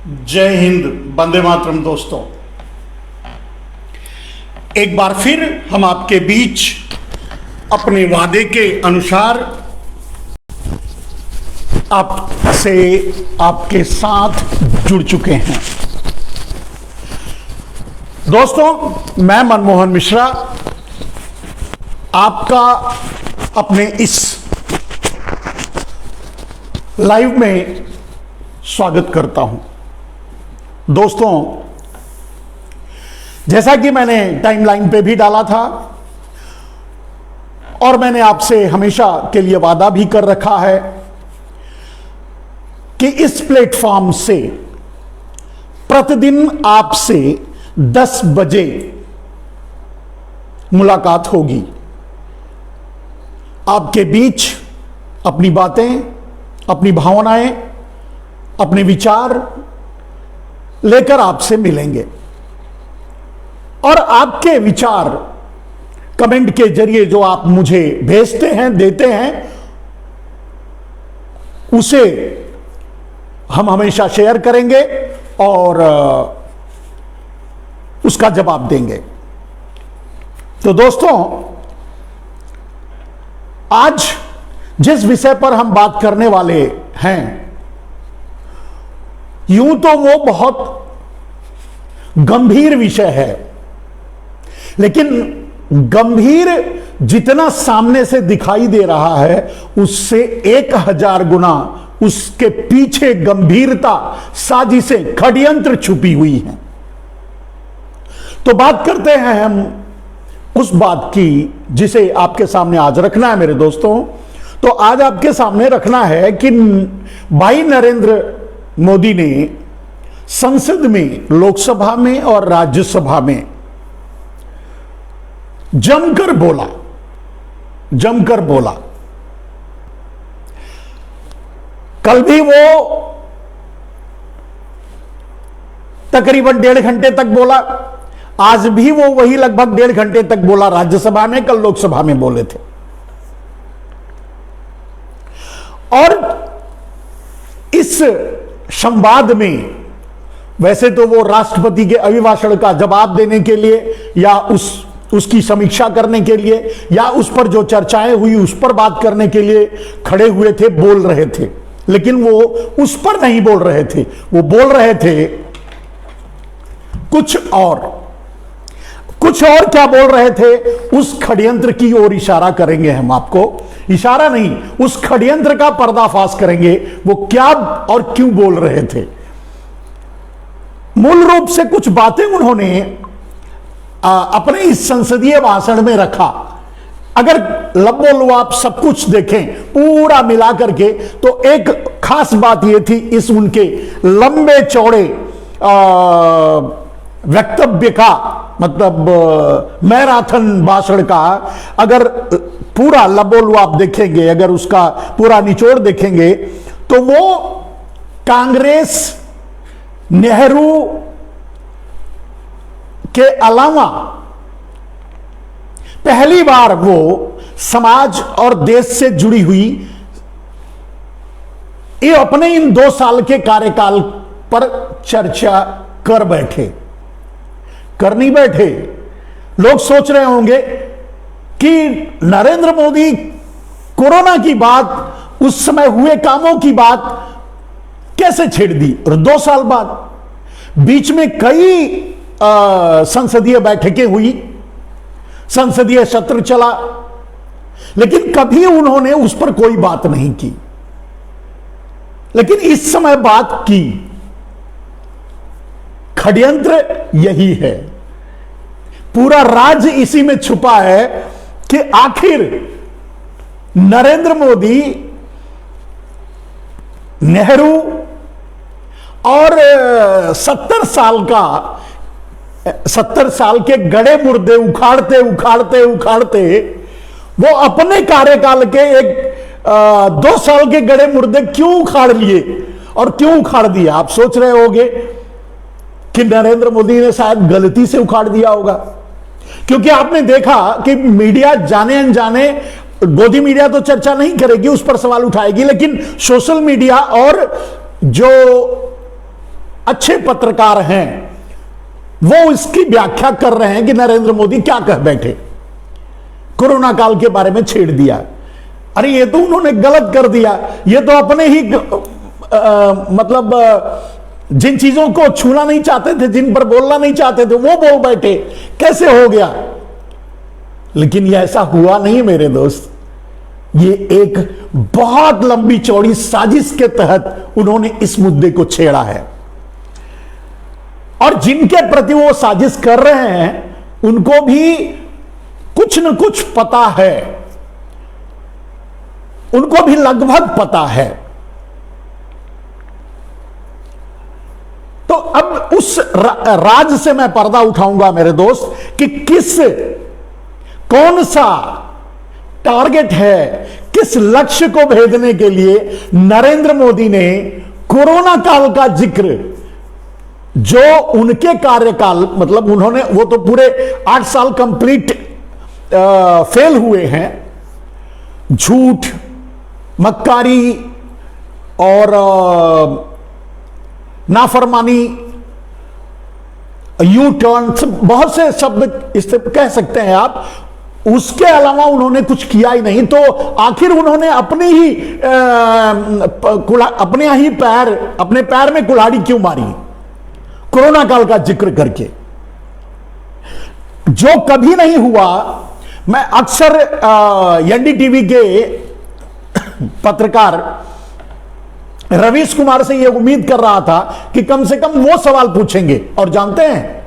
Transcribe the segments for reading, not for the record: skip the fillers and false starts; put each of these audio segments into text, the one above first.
जय हिंद, वंदे मातरम। दोस्तों, एक बार फिर हम आपके बीच अपने वादे के अनुसार आपसे आपके साथ जुड़ चुके हैं। दोस्तों, मैं मनमोहन मिश्रा आपका अपने इस लाइव में स्वागत करता हूं। दोस्तों, जैसा कि मैंने टाइमलाइन पे भी डाला था और मैंने आपसे हमेशा के लिए वादा भी कर रखा है कि इस प्लेटफॉर्म से प्रतिदिन आपसे 10 बजे मुलाकात होगी। आपके बीच अपनी बातें, अपनी भावनाएं, अपने विचार लेकर आपसे मिलेंगे और आपके विचार कमेंट के जरिए जो आप मुझे भेजते हैं, देते हैं, उसे हम हमेशा शेयर करेंगे और उसका जवाब देंगे। तो दोस्तों, आज जिस विषय पर हम बात करने वाले हैं, यूं तो वो बहुत गंभीर विषय है, लेकिन गंभीर जितना सामने से दिखाई दे रहा है, उससे 1000 गुना उसके पीछे गंभीरता, साजिशें, षड्यंत्र छुपी हुई हैं। तो बात करते हैं हम उस बात की जिसे आपके सामने आज रखना है। मेरे दोस्तों, तो आज आपके सामने रखना है कि भाई नरेंद्र मोदी ने संसद में, लोकसभा में और राज्यसभा में जमकर बोला। कल भी वो तकरीबन 1.5 घंटे तक बोला, आज भी वो वही लगभग 1.5 घंटे तक बोला। राज्यसभा में, कल लोकसभा में बोले थे। और इस संवाद में वैसे तो वो राष्ट्रपति के अभिभाषण का जवाब देने के लिए या उसकी समीक्षा करने के लिए या उस पर जो चर्चाएं हुई उस पर बात करने के लिए खड़े हुए थे, बोल रहे थे, लेकिन वो उस पर नहीं बोल रहे थे। वो बोल रहे थे कुछ और क्या बोल रहे थे, उस षड्यंत्र की ओर इशारा करेंगे हम आपको। इशारा नहीं, उस षड्यंत्र का पर्दाफाश करेंगे। वो क्या और क्यों बोल रहे थे। मूल रूप से कुछ बातें उन्होंने अपने इस संसदीय भाषण में रखा। अगर लबो आप सब कुछ देखें पूरा मिला करके, तो एक खास बात यह थी इस उनके लंबे चौड़े वक्तव्य का, मतलब मैराथन भाषण का, अगर पूरा लबोलू आप देखेंगे, अगर उसका पूरा निचोड़ देखेंगे, तो वो कांग्रेस, नेहरू के अलावा पहली बार वो समाज और देश से जुड़ी हुई ये अपने इन 2 साल के कार्यकाल पर चर्चा कर नहीं बैठे। लोग सोच रहे होंगे कि नरेंद्र मोदी कोरोना की बात, उस समय हुए कामों की बात कैसे छेड़ दी। और 2 साल बाद बीच में कई संसदीय बैठकें हुई, संसदीय सत्र चला, लेकिन कभी उन्होंने उस पर कोई बात नहीं की। लेकिन इस समय बात की। षड्यंत्र यही है, पूरा राज इसी में छुपा है कि आखिर नरेंद्र मोदी, नेहरू और 70 साल के गड़े मुर्दे उखाड़ते वो अपने कार्यकाल के 2 साल के गड़े मुर्दे क्यों उखाड़ लिए और क्यों उखाड़ दिए। आप सोच रहे होंगे कि नरेंद्र मोदी ने शायद गलती से उखाड़ दिया होगा, क्योंकि आपने देखा कि मीडिया जाने अनजाने, गोदी मीडिया तो चर्चा नहीं करेगी, उस पर सवाल उठाएगी, लेकिन सोशल मीडिया और जो अच्छे पत्रकार हैं, वो इसकी व्याख्या कर रहे हैं कि नरेंद्र मोदी क्या कह बैठे, कोरोना काल के बारे में छेड़ दिया। अरे ये तो उन्होंने गलत कर दिया, ये तो अपने ही मतलब जिन चीजों को छूना नहीं चाहते थे, जिन पर बोलना नहीं चाहते थे, वो बोल बैठे, कैसे हो गया? लेकिन ये ऐसा हुआ नहीं मेरे दोस्त, ये एक बहुत लंबी चौड़ी साजिश के तहत उन्होंने इस मुद्दे को छेड़ा है। और जिनके प्रति वो साजिश कर रहे हैं उनको भी कुछ न कुछ पता है, उनको भी लगभग पता है। तो अब उस राज से मैं पर्दा उठाऊंगा मेरे दोस्त कि कौन सा टारगेट है, किस लक्ष्य को भेदने के लिए नरेंद्र मोदी ने कोरोना काल का जिक्र, जो उनके कार्यकाल, मतलब उन्होंने वो तो पूरे 8 साल कंप्लीट फेल हुए हैं, झूठ, मक्कारी और नाफरमानी, यू टर्न, बहुत से शब्द इससे कह सकते हैं आप, उसके अलावा उन्होंने कुछ किया ही नहीं। तो आखिर उन्होंने अपने पैर में कुल्हाड़ी क्यों मारी कोरोना काल का जिक्र करके, जो कभी नहीं हुआ। मैं अक्सर एनडीटीवी के पत्रकार रवीश कुमार से यह उम्मीद कर रहा था कि कम से कम वो सवाल पूछेंगे, और जानते हैं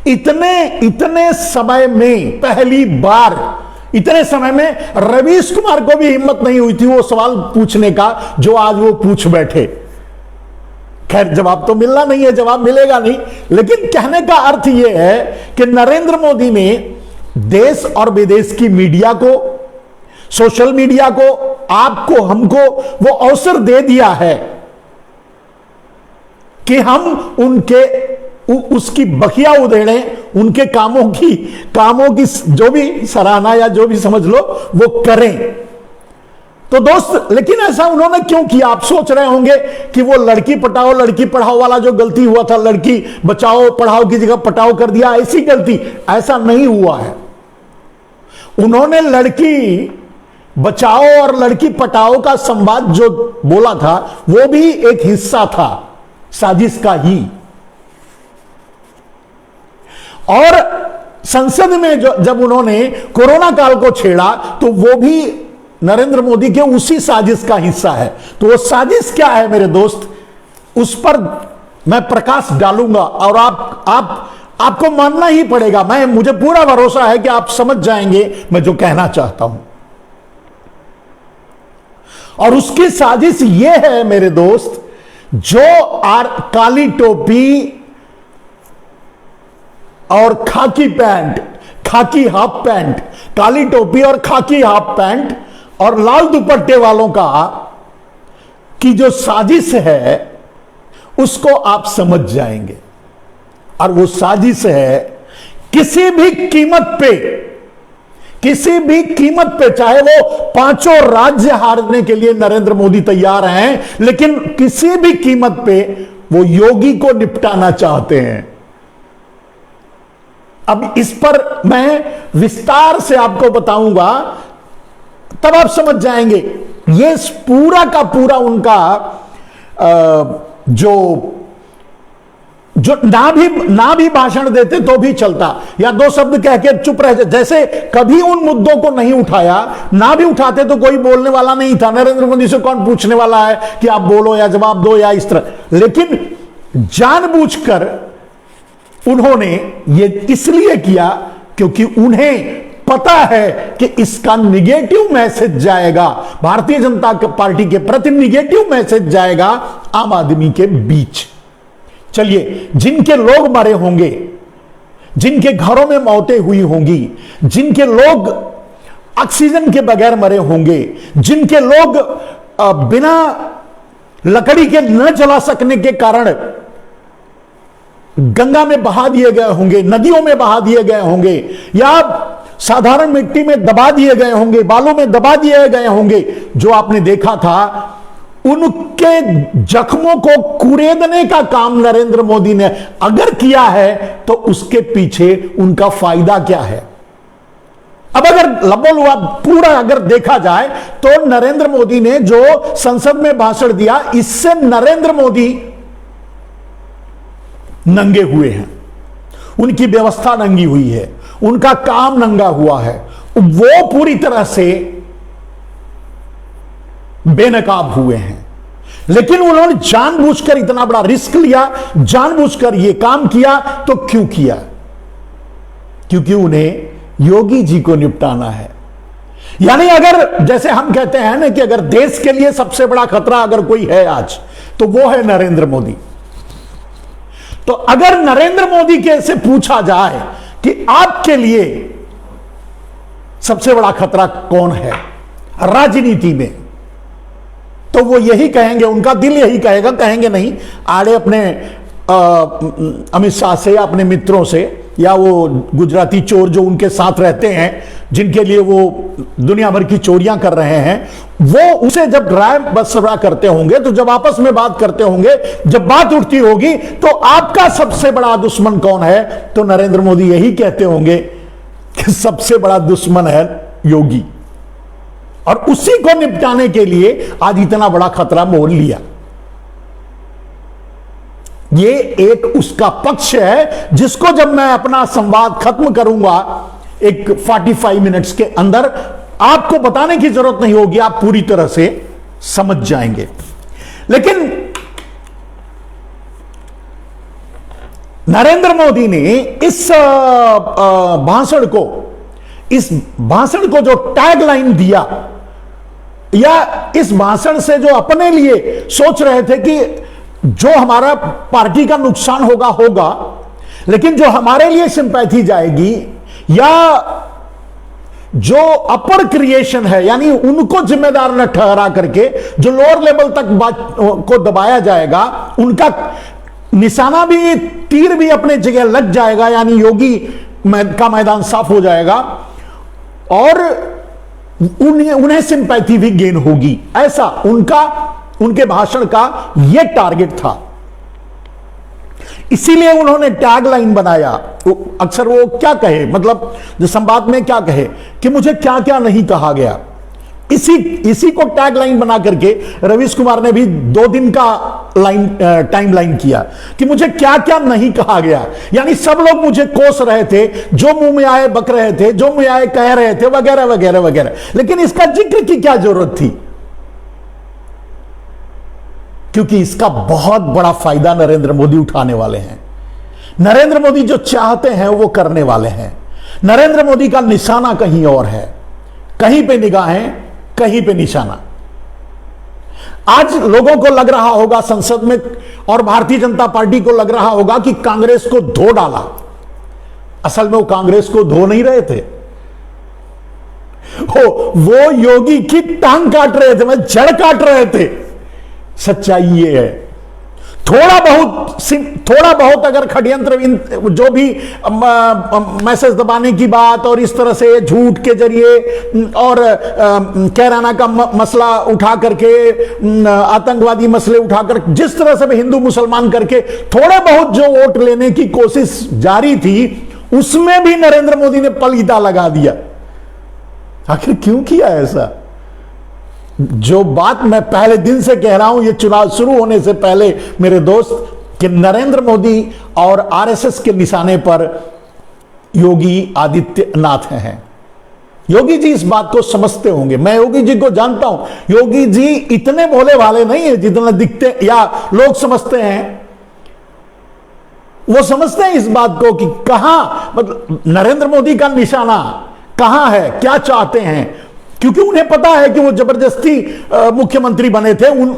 इतने समय में, पहली बार इतने समय में रवीश कुमार को भी हिम्मत नहीं हुई थी वो सवाल पूछने का जो आज वो पूछ बैठे। खैर जवाब तो मिलना नहीं है, जवाब मिलेगा नहीं, लेकिन कहने का अर्थ यह है कि नरेंद्र मोदी ने देश और विदेश की मीडिया को, सोशल मीडिया को, आपको, हमको वो अवसर दे दिया है कि हम उसकी बखिया उधेड़ें, उनके कामों की जो भी सराहना या जो भी समझ लो वो करें। तो दोस्त, लेकिन ऐसा उन्होंने क्यों किया? आप सोच रहे होंगे कि वो लड़की पटाओ लड़की पढ़ाओ वाला जो गलती हुआ था, लड़की बचाओ पढ़ाओ की जगह पटाओ कर दिया, ऐसी गलती, ऐसा नहीं हुआ है। उन्होंने लड़की बचाओ और लड़की पटाओ का संवाद जो बोला था वो भी एक हिस्सा था साजिश का ही। और संसद में जब उन्होंने कोरोना काल को छेड़ा तो वो भी नरेंद्र मोदी के उसी साजिश का हिस्सा है। तो वो साजिश क्या है मेरे दोस्त, उस पर मैं प्रकाश डालूंगा और आपको मानना ही पड़ेगा। मुझे पूरा भरोसा है कि आप समझ जाएंगे मैं जो कहना चाहता हूं। और उसकी साजिश यह है मेरे दोस्त, जो काली टोपी और खाकी पैंट, खाकी हाफ पैंट, काली टोपी और खाकी हाफ पैंट और लाल दुपट्टे वालों की जो साजिश है उसको आप समझ जाएंगे। और वो साजिश है किसी भी कीमत पे, चाहे वो 5 राज्य हारने के लिए नरेंद्र मोदी तैयार हैं, लेकिन किसी भी कीमत पे वो योगी को निपटाना चाहते हैं। अब इस पर मैं विस्तार से आपको बताऊंगा, तब आप समझ जाएंगे। ये पूरा का पूरा उनका जो ना भी भाषण देते तो भी चलता, या 2 शब्द कह के चुप रह जाते, जैसे कभी उन मुद्दों को नहीं उठाया, ना भी उठाते तो कोई बोलने वाला नहीं था। नरेंद्र मोदी से कौन पूछने वाला है कि आप बोलो या जवाब दो या इस तरह। लेकिन जानबूझकर उन्होंने ये इसलिए किया क्योंकि उन्हें पता है कि इसका निगेटिव मैसेज जाएगा, भारतीय जनता पार्टी के प्रति निगेटिव मैसेज जाएगा आम आदमी के बीच। चलिए, जिनके लोग मरे होंगे, जिनके घरों में मौतें हुई होंगी, जिनके लोग ऑक्सीजन के बगैर मरे होंगे, जिनके लोग बिना लकड़ी के न जला सकने के कारण गंगा में बहा दिए गए होंगे, नदियों में बहा दिए गए होंगे, या साधारण मिट्टी में दबा दिए गए होंगे, बालों में दबा दिए गए होंगे, जो आपने देखा था उनके जख्मों को कुरेदने का काम नरेंद्र मोदी ने अगर किया है तो उसके पीछे उनका फायदा क्या है? अब अगर लबोलुआ पूरा अगर देखा जाए तो नरेंद्र मोदी ने जो संसद में भाषण दिया, इससे नरेंद्र मोदी नंगे हुए हैं, उनकी व्यवस्था नंगी हुई है, उनका काम नंगा हुआ है, वो पूरी तरह से बेनकाब हुए हैं। लेकिन उन्होंने जानबूझकर इतना बड़ा रिस्क लिया, जानबूझकर यह काम किया। तो क्यों किया? क्योंकि उन्हें योगी जी को निपटाना है। यानी अगर जैसे हम कहते हैं ना कि अगर देश के लिए सबसे बड़ा खतरा अगर कोई है आज, तो वो है नरेंद्र मोदी। तो अगर नरेंद्र मोदी के से पूछा जाए कि आपके लिए सबसे बड़ा खतरा कौन है राजनीति में, तो वो यही कहेंगे, उनका दिल यही कहेगा, कहेंगे नहीं आड़े अपने अमित शाह से या अपने मित्रों से या वो गुजराती चोर जो उनके साथ रहते हैं, जिनके लिए वो दुनिया भर की चोरियां कर रहे हैं, वो उसे जब राय मशवरा करते होंगे, तो जब आपस में बात करते होंगे, जब बात उठती होगी, तो आपका सबसे बड़ा दुश्मन कौन है? तो नरेंद्र मोदी यही कहते होंगे कि सबसे बड़ा दुश्मन है योगी, और उसी को निपटाने के लिए आज इतना बड़ा खतरा मोल लिया। ये एक उसका पक्ष है जिसको जब मैं अपना संवाद खत्म करूंगा एक 45 मिनट्स के अंदर, आपको बताने की जरूरत नहीं होगी, आप पूरी तरह से समझ जाएंगे। लेकिन नरेंद्र मोदी ने इस भाषण को जो टैगलाइन दिया, या इस भाषण से जो अपने लिए सोच रहे थे कि जो हमारा पार्टी का नुकसान होगा, लेकिन जो हमारे लिए सिंपैथी जाएगी, या जो अपर क्रिएशन है, यानी उनको जिम्मेदार न ठहरा करके जो लोअर लेवल तक बात को दबाया जाएगा, उनका निशाना भी, तीर भी अपने जगह लग जाएगा, यानी योगी का मैदान साफ हो जाएगा और उन्हें सिंपैथी भी गेन होगी। ऐसा उनके भाषण का यह टारगेट था। इसीलिए उन्होंने टैगलाइन बनाया। अक्सर वो क्या कहे, मतलब जो संवाद में क्या कहे कि मुझे क्या क्या नहीं कहा गया, इसी को टैगलाइन बना करके रवीश कुमार ने भी 2 दिन का टाइम लाइन किया कि मुझे क्या क्या नहीं कहा गया। यानी सब लोग मुझे कोस रहे थे, जो मुंह में आए बक रहे थे, जो मुंह आए कह रहे थे, वगैरह वगैरह वगैरह, लेकिन इसका जिक्र की क्या जरूरत थी? क्योंकि इसका बहुत बड़ा फायदा नरेंद्र मोदी उठाने वाले हैं। नरेंद्र मोदी जो चाहते हैं वो करने वाले हैं। नरेंद्र मोदी का निशाना कहीं और है, कहीं पे निगाहें, कहीं पे निशाना। आज लोगों को लग रहा होगा संसद में, और भारतीय जनता पार्टी को लग रहा होगा कि कांग्रेस को धो डाला। असल में वो कांग्रेस को धो नहीं रहे थे, वो योगी की टांग काट रहे थे, मैं जड़ काट रहे थे। सच्चाई ये है। थोड़ा बहुत अगर षड्यंत्र, जो भी मैसेज दबाने की बात और इस तरह से झूठ के जरिए और कैराना का मसला उठा करके, आतंकवादी मसले उठाकर, जिस तरह से भी हिंदू मुसलमान करके थोड़े बहुत जो वोट लेने की कोशिश जारी थी, उसमें भी नरेंद्र मोदी ने पलीता लगा दिया। आखिर क्यों किया ऐसा? जो बात मैं पहले दिन से कह रहा हूं, ये चुनाव शुरू होने से पहले मेरे दोस्त, कि नरेंद्र मोदी और आरएसएस के निशाने पर योगी आदित्यनाथ हैं। योगी जी इस बात को समझते होंगे, मैं योगी जी को जानता हूं। योगी जी इतने भोले भाले नहीं है जितना दिखते या लोग समझते हैं। वो समझते हैं इस बात को कि कहां, मतलब नरेंद्र मोदी का निशाना कहां है, क्या चाहते हैं, क्योंकि उन्हें पता है कि वो जबरदस्ती मुख्यमंत्री बने थे, उन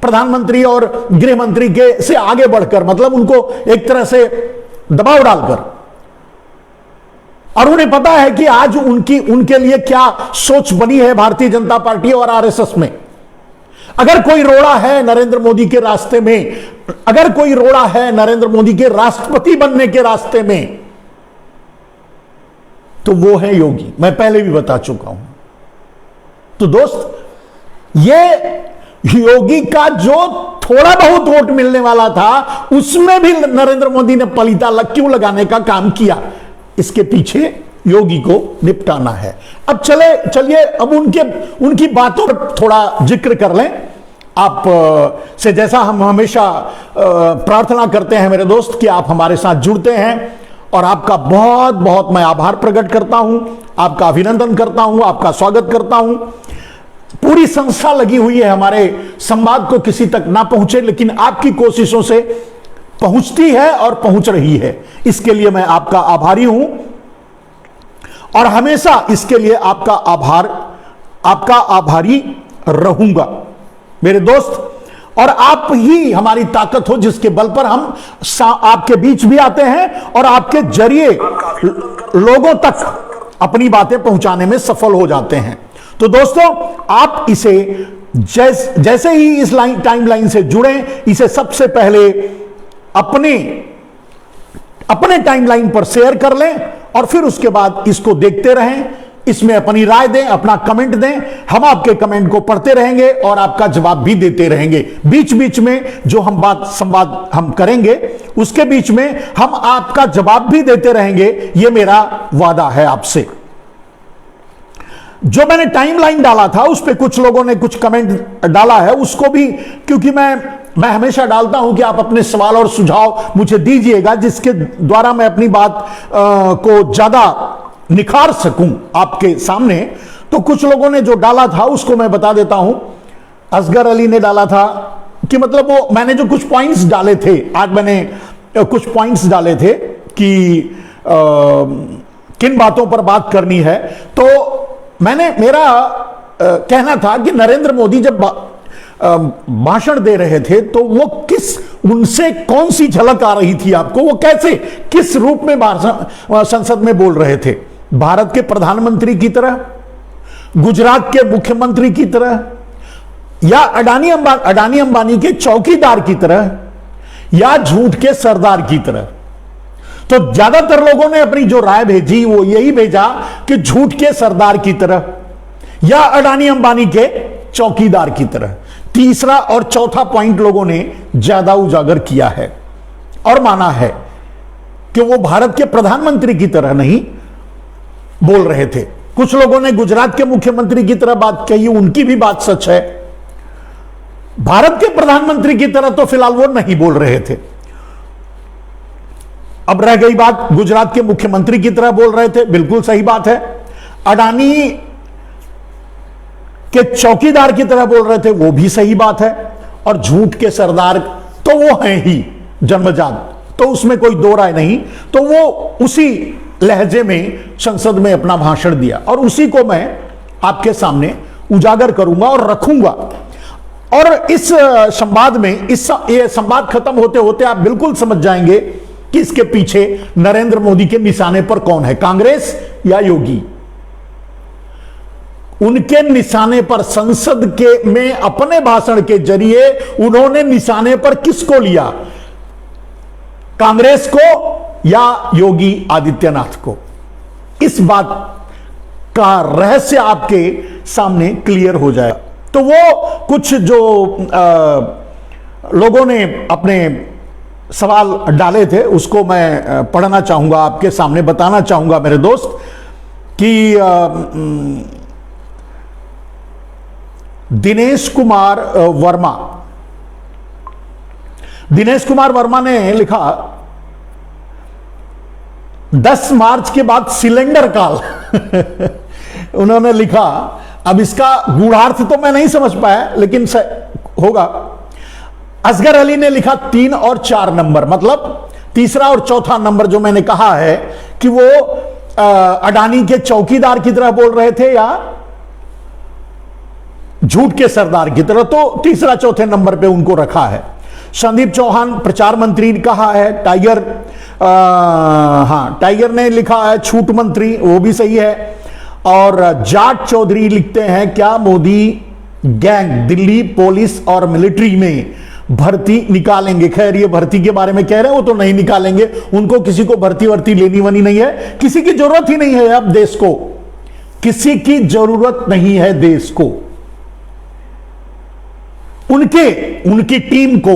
प्रधानमंत्री और गृह मंत्री के से आगे बढ़कर, मतलब उनको एक तरह से दबाव डालकर। और उन्हें पता है कि आज उनके लिए क्या सोच बनी है भारतीय जनता पार्टी और आरएसएस में। अगर कोई रोड़ा है नरेंद्र मोदी के रास्ते में, अगर कोई रोड़ा है नरेंद्र मोदी के राष्ट्रपति बनने के रास्ते में, तो वो है योगी। मैं पहले भी बता चुका हूं। तो दोस्त, ये योगी का जो थोड़ा बहुत वोट मिलने वाला था उसमें भी नरेंद्र मोदी ने पलीता क्यों लगाने का काम किया, इसके पीछे योगी को निपटाना है। अब चलिए अब उनकी बातों पर थोड़ा जिक्र कर लें। आप से जैसा हम हमेशा प्रार्थना करते हैं मेरे दोस्त कि आप हमारे साथ जुड़ते हैं, और आपका बहुत बहुत मैं आभार प्रकट करता हूं, आपका अभिनंदन करता हूं, आपका स्वागत करता हूं। पूरी संस्था लगी हुई है हमारे संवाद को किसी तक ना पहुंचे, लेकिन आपकी कोशिशों से पहुंचती है और पहुंच रही है। इसके लिए मैं आपका आभारी हूं और हमेशा इसके लिए आपका आभारी रहूंगा मेरे दोस्त। और आप ही हमारी ताकत हो जिसके बल पर हम आपके बीच भी आते हैं और आपके जरिए लोगों तक अपनी बातें पहुंचाने में सफल हो जाते हैं। तो दोस्तों, आप इसे जैसे ही इस टाइमलाइन से जुड़ें, इसे सबसे पहले अपने टाइमलाइन पर शेयर कर लें और फिर उसके बाद इसको देखते रहें, इसमें अपनी राय दें, अपना कमेंट दें। हम आपके कमेंट को पढ़ते रहेंगे और आपका जवाब भी देते रहेंगे। बीच बीच में जो हम संवाद हम करेंगे उसके बीच में हम आपका जवाब भी देते रहेंगे, यह मेरा वादा है आपसे। जो मैंने टाइमलाइन डाला था उस पे कुछ लोगों ने कुछ कमेंट डाला है, उसको भी, क्योंकि मैं हमेशा डालता हूं कि आप अपने सवाल और सुझाव मुझे दीजिएगा जिसके द्वारा मैं अपनी बात को ज्यादा निखार सकूं आपके सामने। तो कुछ लोगों ने जो डाला था उसको मैं बता देता हूं। असगर अली ने डाला था कि मतलब वो मैंने जो कुछ पॉइंट्स डाले थे, आज मैंने कुछ पॉइंट्स डाले थे कि किन बातों पर बात करनी है। तो मेरा कहना था कि नरेंद्र मोदी जब भाषण दे रहे थे तो वो उनसे कौन सी झलक आ रही थी आपको, वो कैसे किस रूप में संसद में बोल रहे थे? भारत के प्रधानमंत्री की तरह, गुजरात के मुख्यमंत्री की तरह, या अडानी अंबानी के चौकीदार की तरह, या झूठ के सरदार की तरह? तो ज्यादातर लोगों ने अपनी जो राय भेजी वो यही भेजा कि झूठ के सरदार की तरह या अडानी अंबानी के चौकीदार की तरह। तीसरा और चौथा पॉइंट लोगों ने ज्यादा उजागर किया है और माना है कि वो भारत के प्रधानमंत्री की तरह नहीं बोल रहे थे। कुछ लोगों ने गुजरात के मुख्यमंत्री की तरह बात कही, उनकी भी बात सच है। भारत के प्रधानमंत्री की तरह तो फिलहाल वो नहीं बोल रहे थे। अब रह गई बात गुजरात के मुख्यमंत्री की तरह बोल रहे थे, बिल्कुल सही बात है। अडानी के चौकीदार की तरह बोल रहे थे, वो भी सही बात है। और झूठ के सरदार तो वो हैं ही जन्मजात, तो उसमें कोई दो राय नहीं। तो वो उसी लहजे में संसद में अपना भाषण दिया और उसी को मैं आपके सामने उजागर करूंगा और रखूंगा। और इस संवाद में ये संवाद खत्म होते होते आप बिल्कुल समझ जाएंगे कि इसके पीछे नरेंद्र मोदी के निशाने पर कौन है, कांग्रेस या योगी। उनके निशाने पर संसद में अपने भाषण के जरिए उन्होंने निशाने पर किसको लिया, कांग्रेस को या योगी आदित्यनाथ को? इस बात का रहस्य आपके सामने क्लियर हो जाए। तो वो कुछ जो लोगों ने अपने सवाल डाले थे उसको मैं पढ़ना चाहूंगा, आपके सामने बताना चाहूंगा मेरे दोस्त कि दिनेश कुमार वर्मा ने लिखा 10 मार्च के बाद सिलेंडर काल उन्होंने लिखा। अब इसका गूढ़ार्थ तो मैं नहीं समझ पाया लेकिन होगा। असगर अली ने लिखा 3 और 4 नंबर, मतलब तीसरा और चौथा नंबर जो मैंने कहा है कि वो अडानी के चौकीदार की तरह बोल रहे थे या झूठ के सरदार की तरह, तो तीसरा चौथे नंबर पे उनको रखा है। संदीप चौहान प्रचार मंत्री कहा है। टाइगर ने लिखा है छूट मंत्री, वो भी सही है। और जाट चौधरी लिखते हैं क्या मोदी गैंग दिल्ली पुलिस और मिलिट्री में भर्ती निकालेंगे? खैर ये भर्ती के बारे में कह रहे हैं, वो तो नहीं निकालेंगे, उनको किसी को भर्ती लेनी वनी नहीं है, किसी की जरूरत ही नहीं है। अब देश को किसी की जरूरत नहीं है, देश को उनकी टीम को,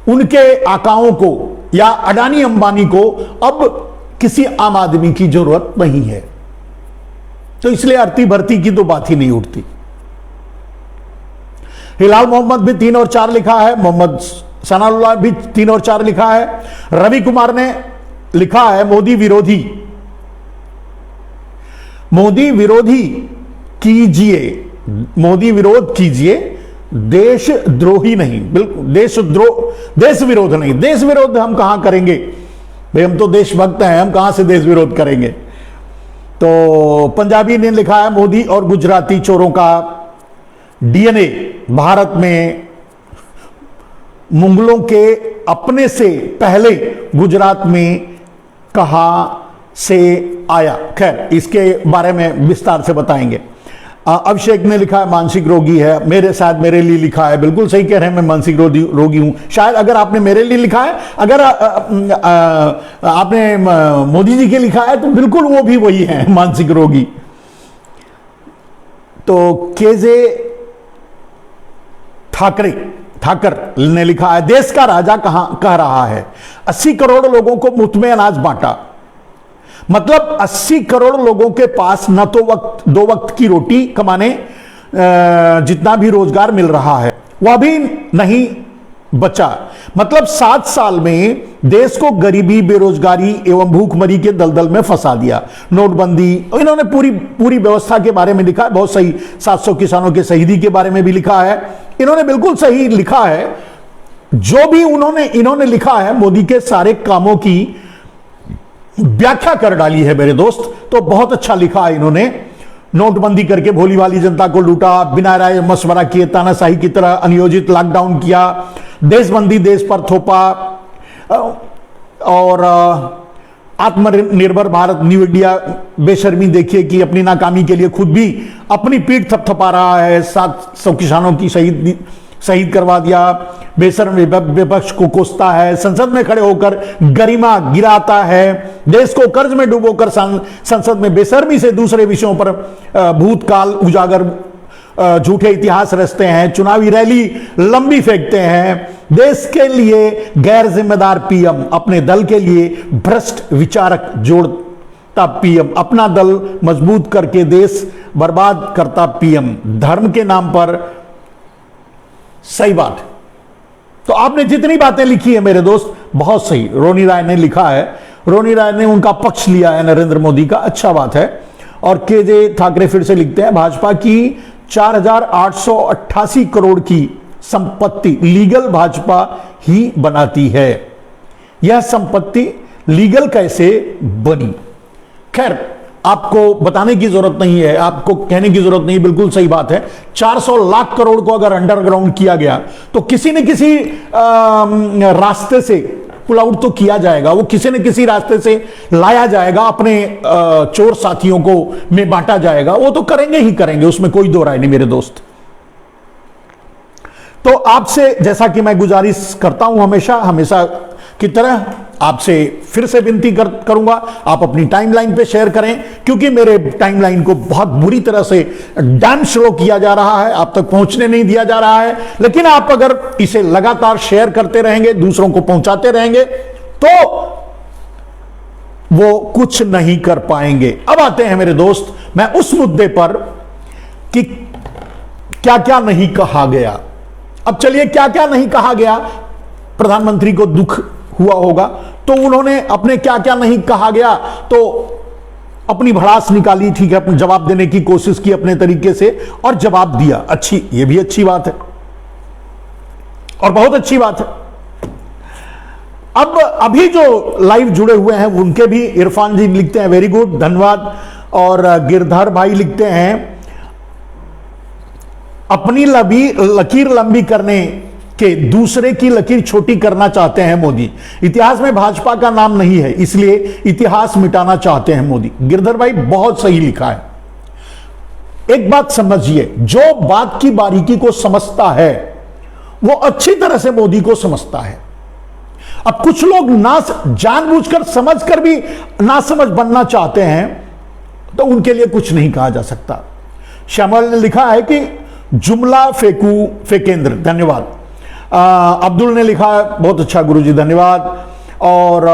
उनके आकाओं को या अडानी अंबानी को अब किसी आम आदमी की जरूरत नहीं है। तो इसलिए आरती भर्ती की तो बात ही नहीं उठती। हिलाल मोहम्मद भी 3 और 4 लिखा है, मोहम्मद सनाउल्लाह भी 3 और 4 लिखा है, रवि कुमार ने लिखा है मोदी विरोधी, मोदी विरोधी कीजिए, मोदी विरोध कीजिए, देशद्रोही नहीं, बिल्कुल देश विरोध नहीं। देश विरोध हम कहां करेंगे भाई, हम तो देशभक्त हैं, हम कहां से देश विरोध करेंगे। तो पंजाबी ने लिखा है मोदी और गुजराती चोरों का डीएनए भारत में मुगलों के अपने से पहले गुजरात में कहां से आया। खैर, इसके बारे में विस्तार से बताएंगे। अभिषेक ने लिखा है मानसिक रोगी है, मेरे लिए लिखा है, बिल्कुल सही कह रहे हैं, मैं मानसिक रोगी हूं। शायद अगर आपने मेरे लिए लिखा है, अगर आपने मोदी जी के लिखा है, तो बिल्कुल वो भी वही है, मानसिक रोगी। तो केजे ठाकर ने लिखा है देश का राजा कह रहा है 80 करोड़ लोगों को मुफ्त में अनाज बांटा, मतलब 80 करोड़ लोगों के पास न तो 2 वक्त की रोटी कमाने जितना भी रोजगार मिल रहा है वह भी नहीं बचा। मतलब 7 साल में देश को गरीबी, बेरोजगारी एवं भूखमरी के दलदल में फंसा दिया। नोटबंदी, इन्होंने पूरी व्यवस्था के बारे में लिखा है, बहुत सही। 700 किसानों के शहीदी के बारे में भी लिखा है, इन्होंने बिल्कुल सही लिखा है। जो भी इन्होंने लिखा है, मोदी के सारे कामों की व्याख्या कर डाली है मेरे दोस्त। तो बहुत अच्छा लिखा है इन्होंने। नोटबंदी करके भोली वाली जनता को लूटा, बिना राय मशवरा किए तानाशाही की तरह अनियोजित लॉकडाउन किया, देशबंदी देश पर थोपा, और आत्मनिर्भर भारत न्यू इंडिया बेशर्मी देखिए कि अपनी नाकामी के लिए खुद भी अपनी पीठ थपथपा रहा है। 700 किसानों की शहीद करवा दिया, बेशर्म विपक्ष को कोसता है, संसद में खड़े होकर गरिमा गिराता है, देश को कर्ज में डुबोकर संसद में बेशर्मी से दूसरे विषयों पर भूतकाल उजागर झूठे इतिहास रचते हैं, चुनावी रैली लंबी फेंकते हैं, देश के लिए गैर जिम्मेदार पीएम, अपने दल के लिए भ्रष्ट विचारक जोड़ता पीएम, अपना दल मजबूत करके देश बर्बाद करता पीएम, धर्म के नाम पर। सही बात है। तो आपने जितनी बातें लिखी है मेरे दोस्त, बहुत सही। रोनी राय ने लिखा है, रोनी राय ने उनका पक्ष लिया है नरेंद्र मोदी का, अच्छा बात है। और केजे ठाकरे फिर से लिखते हैं भाजपा की 4888 करोड़ की संपत्ति लीगल भाजपा ही बनाती है। यह संपत्ति लीगल कैसे बनी? खैर, आपको बताने की जरूरत नहीं है, आपको कहने की जरूरत नहीं, बिल्कुल सही बात है। 400 लाख करोड़ को अगर अंडरग्राउंड किया गया तो किसी न किसी रास्ते से पुल आउट तो किया जाएगा, वो किसी न किसी रास्ते से लाया जाएगा, अपने चोर साथियों को में बांटा जाएगा, वो तो करेंगे ही करेंगे, उसमें कोई दो राय नहीं मेरे दोस्त। तो आपसे, जैसा कि मैं गुजारिश करता हूं हमेशा की तरह, आपसे फिर से विनती करूंगा, आप अपनी टाइमलाइन पे शेयर करें, क्योंकि मेरे टाइमलाइन को बहुत बुरी तरह से डैम स्लो किया जा रहा है, आप तक पहुंचने नहीं दिया जा रहा है। लेकिन आप अगर इसे लगातार शेयर करते रहेंगे, दूसरों को पहुंचाते रहेंगे, तो वो कुछ नहीं कर पाएंगे। अब आते हैं मेरे दोस्त, मैं उस मुद्दे पर कि क्या क्या नहीं कहा गया। अब चलिए, क्या क्या नहीं कहा गया। प्रधानमंत्री को दुख हुआ होगा, तो उन्होंने अपने क्या क्या नहीं कहा गया तो अपनी भड़ास निकाली, ठीक है, अपने जवाब देने की कोशिश की अपने तरीके से और जवाब दिया। अच्छी, ये भी अच्छी बात है और बहुत अच्छी बात है। अब अभी जो लाइव जुड़े हुए हैं उनके भी, इरफान जी लिखते हैं वेरी गुड, धन्यवाद। और गिरधर भाई लिखते हैं अपनी लकीर लंबी करने के दूसरे की लकीर छोटी करना चाहते हैं मोदी। इतिहास में भाजपा का नाम नहीं है, इसलिए इतिहास मिटाना चाहते हैं मोदी। गिरधर भाई बहुत सही लिखा है। एक बात समझिए, जो बात की बारीकी को समझता है वो अच्छी तरह से मोदी को समझता है। अब कुछ लोग ना जानबूझकर समझकर भी ना समझ बनना चाहते हैं, तो उनके लिए कुछ नहीं कहा जा सकता। श्यामल ने लिखा है कि जुमला फेकेंद्र, धन्यवाद। अब्दुल ने लिखा है, बहुत अच्छा गुरुजी, धन्यवाद। और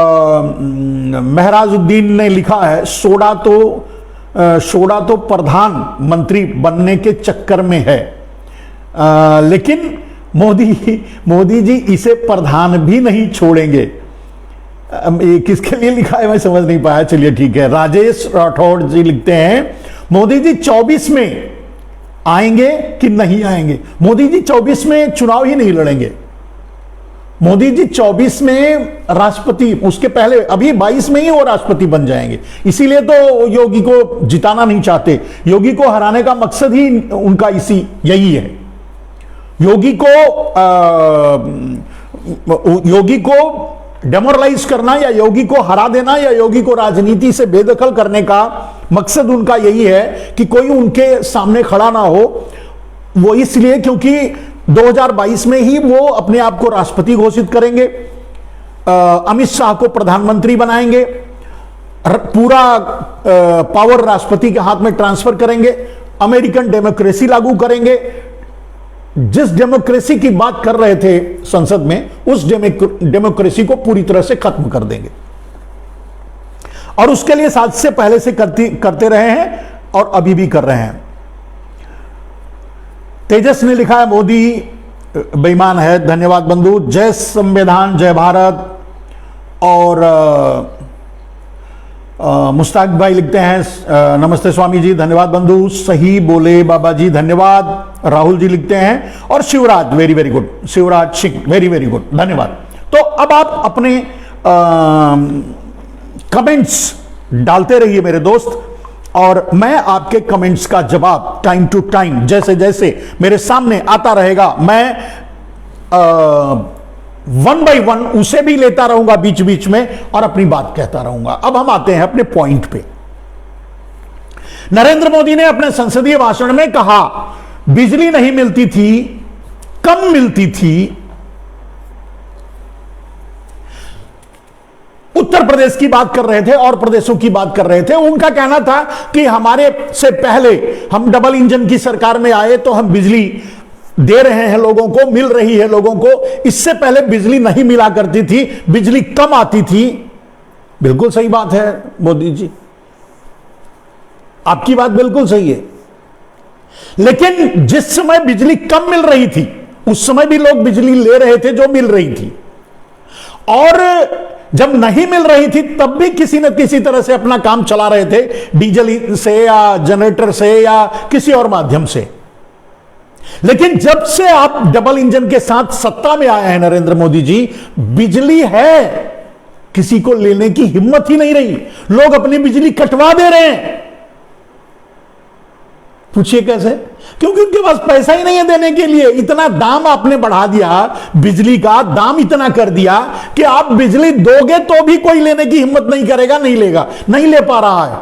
महराजुद्दीन ने लिखा है, सोडा तो प्रधानमंत्री बनने के चक्कर में है, लेकिन मोदी जी इसे प्रधान भी नहीं छोड़ेंगे। ये किसके लिए लिखा है मैं समझ नहीं पाया, चलिए ठीक है। राजेश राठौड़ जी लिखते हैं, मोदी जी 24 में आएंगे कि नहीं आएंगे? मोदी जी 24 में चुनाव ही नहीं लड़ेंगे। मोदी जी 24 में राष्ट्रपति, उसके पहले अभी 22 में ही वो राष्ट्रपति बन जाएंगे। इसीलिए तो योगी को जिताना नहीं चाहते। योगी को हराने का मकसद ही उनका यही है। योगी को डेमोरलाइज करना या योगी को हरा देना या योगी को राजनीति से बेदखल करने का मकसद उनका यही है कि कोई उनके सामने खड़ा ना हो। वो इसलिए क्योंकि 2022 में ही वो अपने आप को राष्ट्रपति घोषित करेंगे, अमित शाह को प्रधानमंत्री बनाएंगे, पूरा पावर राष्ट्रपति के हाथ में ट्रांसफर करेंगे, अमेरिकन डेमोक्रेसी लागू करेंगे। जिस डेमोक्रेसी की बात कर रहे थे संसद में, उस डेमोक्रेसी को पूरी तरह से खत्म कर देंगे। और उसके लिए साथ से पहले से करते रहे हैं और अभी भी कर रहे हैं। तेजस ने लिखा है, मोदी बेईमान है, धन्यवाद बंधु। जय संविधान, जय भारत। और मुश्ताक भाई लिखते हैं, नमस्ते स्वामी जी, धन्यवाद बंधु। सही बोले बाबा जी, धन्यवाद। राहुल जी लिखते हैं, और Shivraj, very very good, Shivraj Singh, very very good, धन्यवाद। तो अब आप अपने कमेंट्स डालते रहिए मेरे दोस्त, और मैं आपके कमेंट्स का जवाब टाइम टू टाइम जैसे जैसे मेरे सामने आता रहेगा, मैं 1 by 1 उसे भी लेता रहूंगा बीच बीच में और अपनी बात कहता रहूंगा। अब हम आते हैं अपने पॉइंट पे। नरेंद्र मोदी ने अपने संसदीय भाषण में कहा, बिजली नहीं मिलती थी, कम मिलती थी। उत्तर प्रदेश की बात कर रहे थे और प्रदेशों की बात कर रहे थे। उनका कहना था कि हमारे से पहले हम डबल इंजन की सरकार में आए तो हम बिजली दे रहे हैं लोगों को, मिल रही है लोगों को। इससे पहले बिजली नहीं मिला करती थी, बिजली कम आती थी। बिल्कुल सही बात है मोदी जी, आपकी बात बिल्कुल सही है। लेकिन जिस समय बिजली कम मिल रही थी, उस समय भी लोग बिजली ले रहे थे जो मिल रही थी, और जब नहीं मिल रही थी तब भी किसी न किसी तरह से अपना काम चला रहे थे, डीजल से या जनरेटर से या किसी और माध्यम से। लेकिन जब से आप डबल इंजन के साथ सत्ता में आए हैं नरेंद्र मोदी जी, बिजली है, किसी को लेने की हिम्मत ही नहीं रही। लोग अपनी बिजली कटवा दे रहे हैं। पूछिए कैसे? क्योंकि उनके पास पैसा ही नहीं है देने के लिए। इतना दाम आपने बढ़ा दिया, बिजली का दाम इतना कर दिया कि आप बिजली दोगे तो भी कोई लेने की हिम्मत नहीं करेगा, नहीं लेगा, नहीं ले पा रहा है।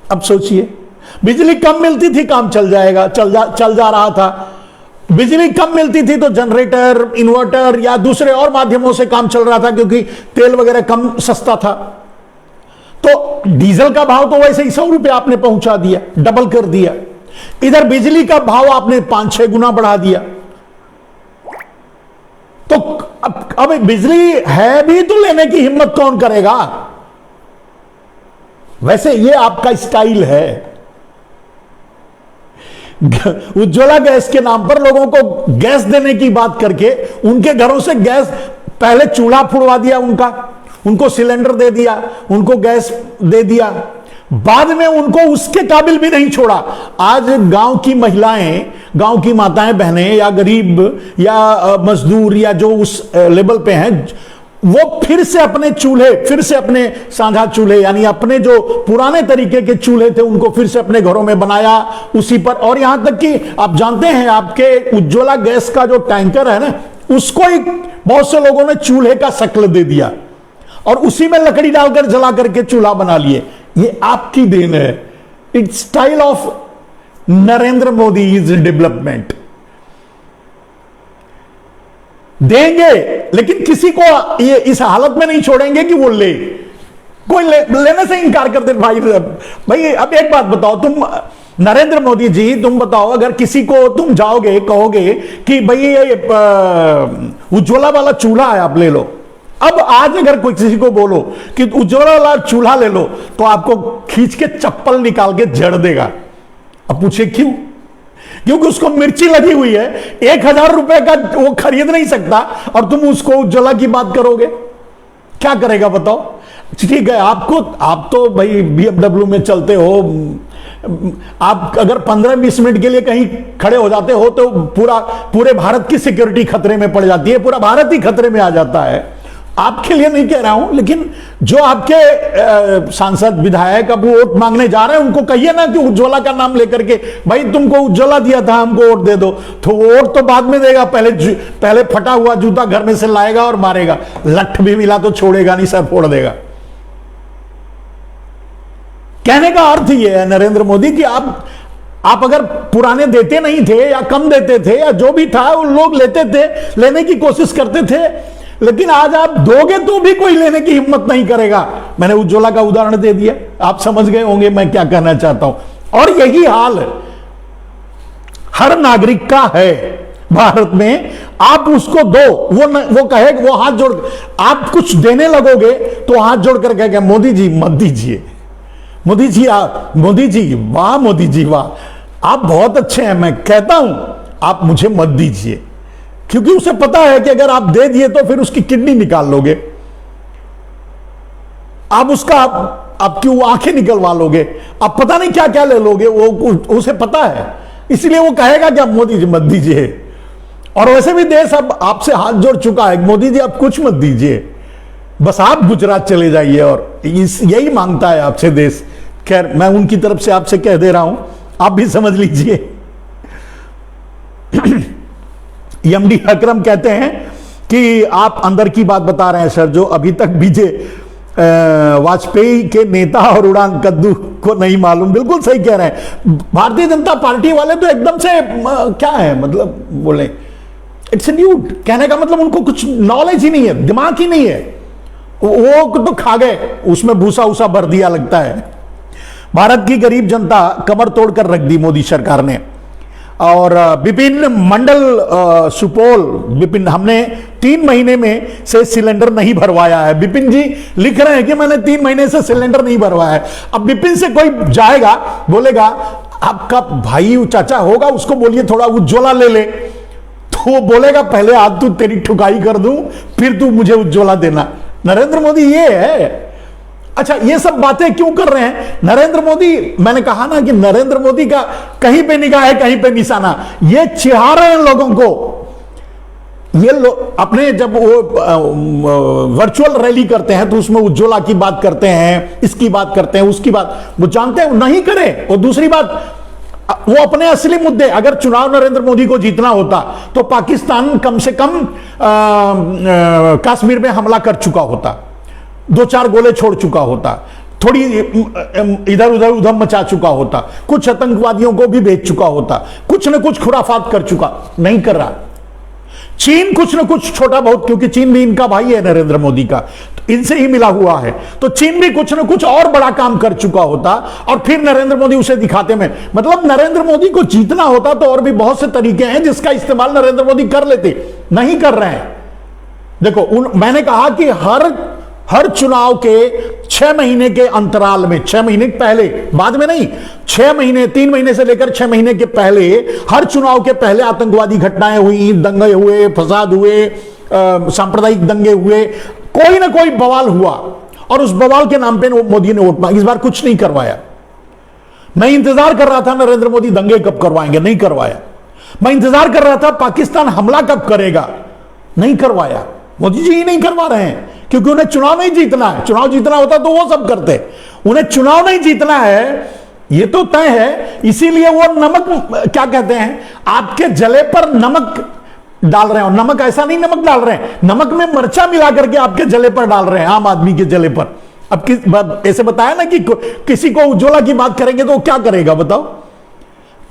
अब सोचिए, बिजली कम मिलती थी, काम चल जा रहा था। बिजली कम मिलती थी तो जनरेटर, इन्वर्टर या दूसरे और माध्यमों से काम चल रहा था, क्योंकि तेल वगैरह कम सस्ता था। तो डीजल का भाव तो वैसे ही 100 रुपए आपने पहुंचा दिया, डबल कर दिया। इधर बिजली का भाव आपने 5-6 गुना बढ़ा दिया। तो अब बिजली है भी तो लेने की हिम्मत कौन करेगा? वैसे ये आपका स्टाइल है। उज्ज्वला गैस के नाम पर लोगों को गैस देने की बात करके उनके घरों से गैस, पहले चूल्हा फुड़वा दिया उनको सिलेंडर दे दिया, उनको गैस दे दिया, बाद में उनको उसके काबिल भी नहीं छोड़ा। आज गांव की महिलाएं, गांव की माताएं बहनें या गरीब या मजदूर या जो उस लेवल पे हैं, वो फिर से अपने साझा चूल्हे, यानी अपने जो पुराने तरीके के चूल्हे थे उनको फिर से अपने घरों में बनाया उसी पर। और यहां तक कि आप जानते हैं, आपके उज्ज्वला गैस का जो टैंकर है ना, उसको ही बहुत से लोगों ने चूल्हे का शक्ल दे दिया और उसी में लकड़ी डालकर जला करके चूल्हा बना लिए। ये आपकी देन है। It's style of Narendra Modi is development. देंगे, लेकिन किसी को ये इस हालत में नहीं छोड़ेंगे कि वो कोई लेने से इनकार कर दे। भाई अब एक बात बताओ, नरेंद्र मोदी जी, तुम बताओ, अगर किसी को तुम जाओगे कहोगे कि भाई ये उज्ज्वला वाला चूल्हा है आप ले लो, अब आज अगर कोई किसी को बोलो कि उज्ज्वला वाला चूल्हा ले लो तो आपको खींच के चप्पल निकाल के जड़ देगा। अब पूछे क्यों? क्योंकि उसको मिर्ची लगी हुई है, 1,000 रुपए का वो खरीद नहीं सकता और तुम उसको उज्ज्वला की बात करोगे, क्या करेगा बताओ? ठीक है, आप तो भाई BMW में चलते हो, आप अगर 15-20 मिनट के लिए कहीं खड़े हो जाते हो तो पूरे भारत की सिक्योरिटी खतरे में पड़ जाती है, पूरा भारत ही खतरे में आ जाता है। आपके लिए नहीं कह रहा हूं, लेकिन जो आपके सांसद विधायक अब वोट मांगने जा रहे हैं उनको कहिए ना कि उज्ज्वला का नाम लेकर के, भाई तुमको उज्ज्वला दिया था, हमको वोट दे दो। तो वोट तो बाद में देगा, पहले फटा हुआ जूता घर में से लाएगा और मारेगा, लठ भी मिला तो छोड़ेगा नहीं, सर फोड़ देगा। कहने का अर्थ यह है नरेंद्र मोदी कि आप अगर पुराने देते नहीं थे या कम देते थे या जो भी था वो लोग लेते थे, लेने की कोशिश करते थे, लेकिन आज आप दोगे तो भी कोई लेने की हिम्मत नहीं करेगा। मैंने उज्ज्वला का उदाहरण दे दिया, आप समझ गए होंगे मैं क्या कहना चाहता हूं। और यही हाल हर नागरिक का है भारत में। आप उसको दो, वो कहे, वो हाथ जोड़, आप कुछ देने लगोगे तो हाथ जोड़ कर कहेगा मोदी जी मत दीजिए, मोदी जी मोदी जी वाह, मोदी जी वाह, आप बहुत अच्छे हैं, मैं कहता हूं आप मुझे मत दीजिए, क्योंकि उसे पता है कि अगर आप दे दिए तो फिर उसकी किडनी निकाल लोगे, आप उसका आपकी वो आंखें निकलवा लोगे, आप पता नहीं क्या क्या ले लोगे, वो उसे पता है, इसलिए वो कहेगा कि आप मोदी जी मत दीजिए। और वैसे भी देश अब आपसे हाथ जोड़ चुका है, मोदी जी आप कुछ मत दीजिए, बस आप गुजरात चले जाइए, और यही मांगता है आपसे देश। खैर, मैं उनकी तरफ से आपसे कह दे रहा हूं, आप भी समझ लीजिए। एमडी अकरम कहते हैं कि आप अंदर की बात बता रहे हैं सर, जो अभी तक वाजपेयी के नेता और उड़ान कद्दू को नहीं मालूम। बिल्कुल सही कह रहे हैं, भारतीय जनता पार्टी वाले तो एकदम से क्या है, मतलब बोले इट्स न्यूड, कहने का मतलब उनको कुछ नॉलेज ही नहीं है, दिमाग ही नहीं है, वो तो खा गए, उसमें भूसा उसा भर दिया लगता है। भारत की गरीब जनता कमर तोड़कर रख दी मोदी सरकार ने। और विपिन मंडल सुपौल, विपिन, हमने 3 महीने में से सिलेंडर नहीं भरवाया है। विपिन जी लिख रहे हैं कि मैंने 3 महीने से सिलेंडर नहीं भरवाया है। अब विपिन से कोई जाएगा, बोलेगा आपका भाई चाचा होगा, उसको बोलिए थोड़ा उज्ज्वला ले ले, तो वो बोलेगा पहले आज तू तेरी ठुकाई कर दूं, फिर तू मुझे उज्ज्वला देना। नरेंद्र मोदी ये है। अच्छा, ये सब बातें क्यों कर रहे हैं नरेंद्र मोदी? मैंने कहा ना कि नरेंद्र मोदी का कहीं पे निगाह है, कहीं पे निशाना। ये चिढ़ा रहे हैं लोगों को। ये लोग अपने जब वो वर्चुअल रैली करते हैं तो उसमें उज्ज्वला की बात करते हैं, इसकी बात करते हैं, उसकी बात, वो जानते हैं नहीं करें। और दूसरी बात, वो अपने असली मुद्दे, अगर चुनाव नरेंद्र मोदी को जीतना होता तो पाकिस्तान कम से कम कश्मीर में हमला कर चुका होता, 2-4 गोले छोड़ चुका होता, थोड़ी इधर उधर उधम मचा चुका होता, कुछ आतंकवादियों को भी भेज चुका होता, कुछ न कुछ खुराफात कर चुका, नहीं कर रहा। चीन कुछ न कुछ छोटा बहुत, क्योंकि चीन भी इनका भाई है नरेंद्र मोदी का, तो इनसे ही मिला हुआ है, तो चीन भी कुछ न कुछ और बड़ा काम कर चुका होता और फिर नरेंद्र मोदी उसे दिखाते में, मतलब नरेंद्र मोदी को जीतना होता तो और भी बहुत से तरीके हैं जिसका इस्तेमाल नरेंद्र मोदी कर लेते, नहीं कर रहे हैं। देखो, मैंने कहा कि हर चुनाव के 6 महीने के अंतराल में, 6 महीने पहले, बाद में नहीं, 6 महीने, 3 महीने से लेकर 6 महीने के पहले, हर चुनाव के पहले आतंकवादी घटनाएं हुई, दंगे हुए, फसाद हुए, सांप्रदायिक दंगे हुए, कोई ना कोई बवाल हुआ, और उस बवाल के नाम पे मोदी ने वोट मांगा। इस बार कुछ नहीं करवाया। मैं इंतजार कर रहा था नरेंद्र मोदी दंगे कब करवाएंगे, नहीं करवाया। मैं इंतजार कर रहा था पाकिस्तान हमला कब करेगा, नहीं करवाया। मोदी जी ही नहीं करवा रहे हैं, क्योंकि उन्हें चुनाव नहीं जीतना है। चुनाव जीतना होता तो वो सब करते, उन्हें चुनाव नहीं जीतना है, ये तो तय है। इसीलिए वो नमक, क्या कहते हैं, आपके जले पर नमक डाल रहे हैं। और नमक ऐसा नहीं नमक डाल रहे हैं, नमक में मिर्चा मिला करके आपके जले पर डाल रहे हैं, आम आदमी के जले पर। अब ऐसे बताया ना कि किसी को उज्ज्वला की बात करेंगे तो क्या करेगा बताओ।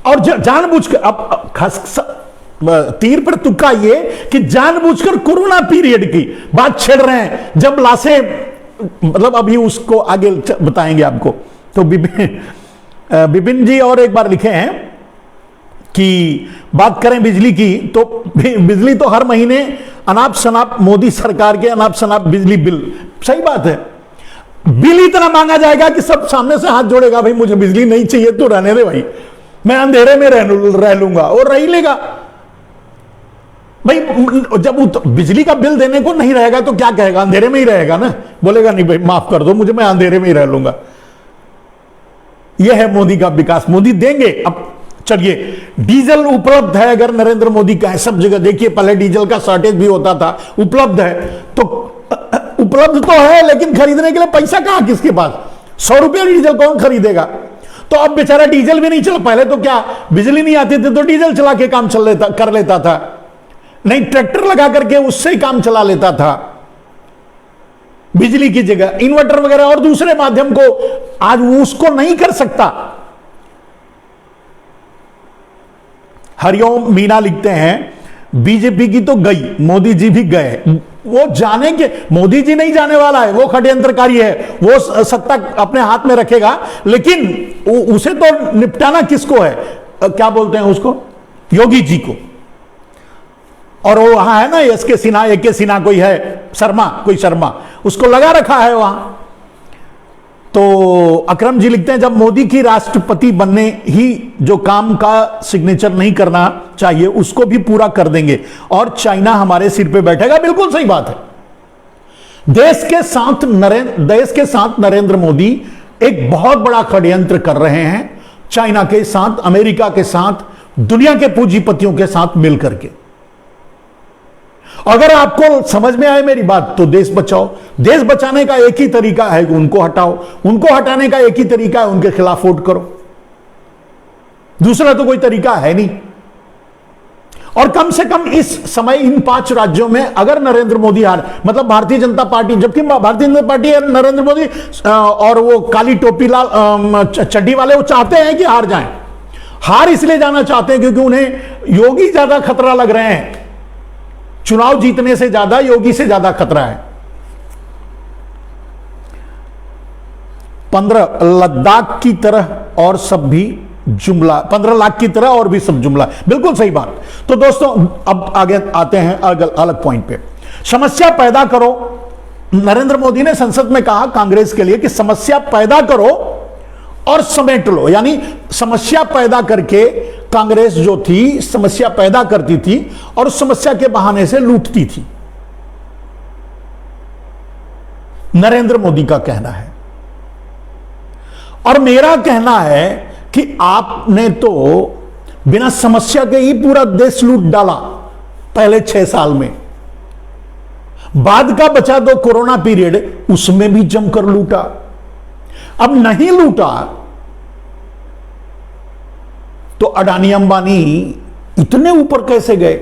और जानबूझकर, अब तीर पर तुक्का ये कि जानबूझकर कोरोना पीरियड की बात छेड़ रहे हैं, जब लाशें, मतलब अभी उसको आगे बताएंगे आपको। तो विपिन जी और एक बार लिखे हैं कि बात करें बिजली की, तो बिजली तो हर महीने अनाप शनाप मोदी सरकार के अनाप शनाप बिजली बिल, सही बात है, बिल इतना मांगा जाएगा कि सब सामने से हाथ जोड़ेगा, भाई मुझे बिजली नहीं चाहिए तो रहने दे भाई, मैं अंधेरे में रह लूंगा, और रह ही लेगा भाई। जब बिजली का बिल देने को नहीं रहेगा तो क्या कहेगा, अंधेरे में ही रहेगा ना, बोलेगा नहीं भाई माफ कर दो मुझे, मैं अंधेरे में ही रह लूंगा। यह है मोदी का विकास, मोदी देंगे। अब चलिए, डीजल उपलब्ध है, अगर नरेंद्र मोदी का है सब जगह, देखिए पहले डीजल का शॉर्टेज भी होता था, उपलब्ध है तो उपलब्ध तो है, लेकिन खरीदने के लिए पैसा कहां किसके पास, 100 रुपया डीजल कौन खरीदेगा। तो अब बेचारा डीजल भी नहीं चला, पहले तो क्या बिजली नहीं आती थी तो डीजल चला के काम कर लेता था, नहीं ट्रैक्टर लगा करके उससे ही काम चला लेता था, बिजली की जगह इन्वर्टर वगैरह और दूसरे माध्यम को आज वो उसको नहीं कर सकता। हरिओम मीना लिखते हैं बीजेपी की तो गई, मोदी जी भी गए, वो जानेंगे, मोदी जी नहीं जाने वाला है, वो षड्यंत्रकारी है, वो सत्ता अपने हाथ में रखेगा, लेकिन उसे तो निपटाना किसको है, क्या बोलते हैं उसको, योगी जी को। और वो वहां है ना एस के सिन्हा कोई है, कोई शर्मा, उसको लगा रखा है वहां। तो अकरम जी लिखते हैं जब मोदी की राष्ट्रपति बनने ही जो काम का सिग्नेचर नहीं करना चाहिए उसको भी पूरा कर देंगे और चाइना हमारे सिर पे बैठेगा। बिल्कुल सही बात है। देश के साथ नरेंद्र मोदी एक बहुत बड़ा षड्यंत्र कर रहे हैं, चाइना के साथ, अमेरिका के साथ, दुनिया के पूंजीपतियों के साथ मिलकर के। अगर आपको समझ में आए मेरी बात तो देश बचाओ। देश बचाने का एक ही तरीका है कि उनको हटाओ, उनको हटाने का एक ही तरीका है उनके खिलाफ वोट करो, दूसरा तो कोई तरीका है नहीं। और कम से कम इस समय इन 5 राज्यों में अगर नरेंद्र मोदी मतलब भारतीय जनता पार्टी, जबकि भारतीय जनता पार्टी है, नरेंद्र मोदी और वो काली टोपी लाल चड्डी वाले वो चाहते हैं कि हार जाएं। हार इसलिए जाना चाहते हैं क्योंकि उन्हें योगी ज्यादा खतरा लग रहे हैं, चुनाव जीतने से ज्यादा योगी से ज्यादा खतरा है। 15 लद्दाख की तरह और सब भी जुमला, 15 लाख की तरह और भी सब जुमला, बिल्कुल सही बात। तो दोस्तों अब आगे आते हैं अलग पॉइंट पे। समस्या पैदा करो, नरेंद्र मोदी ने संसद में कहा कांग्रेस के लिए कि समस्या पैदा करो और समेट लो, यानी समस्या पैदा करके कांग्रेस जो थी समस्या पैदा करती थी और उस समस्या के बहाने से लूटती थी, नरेंद्र मोदी का कहना है। और मेरा कहना है कि आपने तो बिना समस्या के ही पूरा देश लूट डाला पहले 6 साल में, बाद का बचा दो कोरोना पीरियड, उसमें भी जमकर लूटा। अब नहीं लूटा तो अडानी अंबानी इतने ऊपर कैसे गए,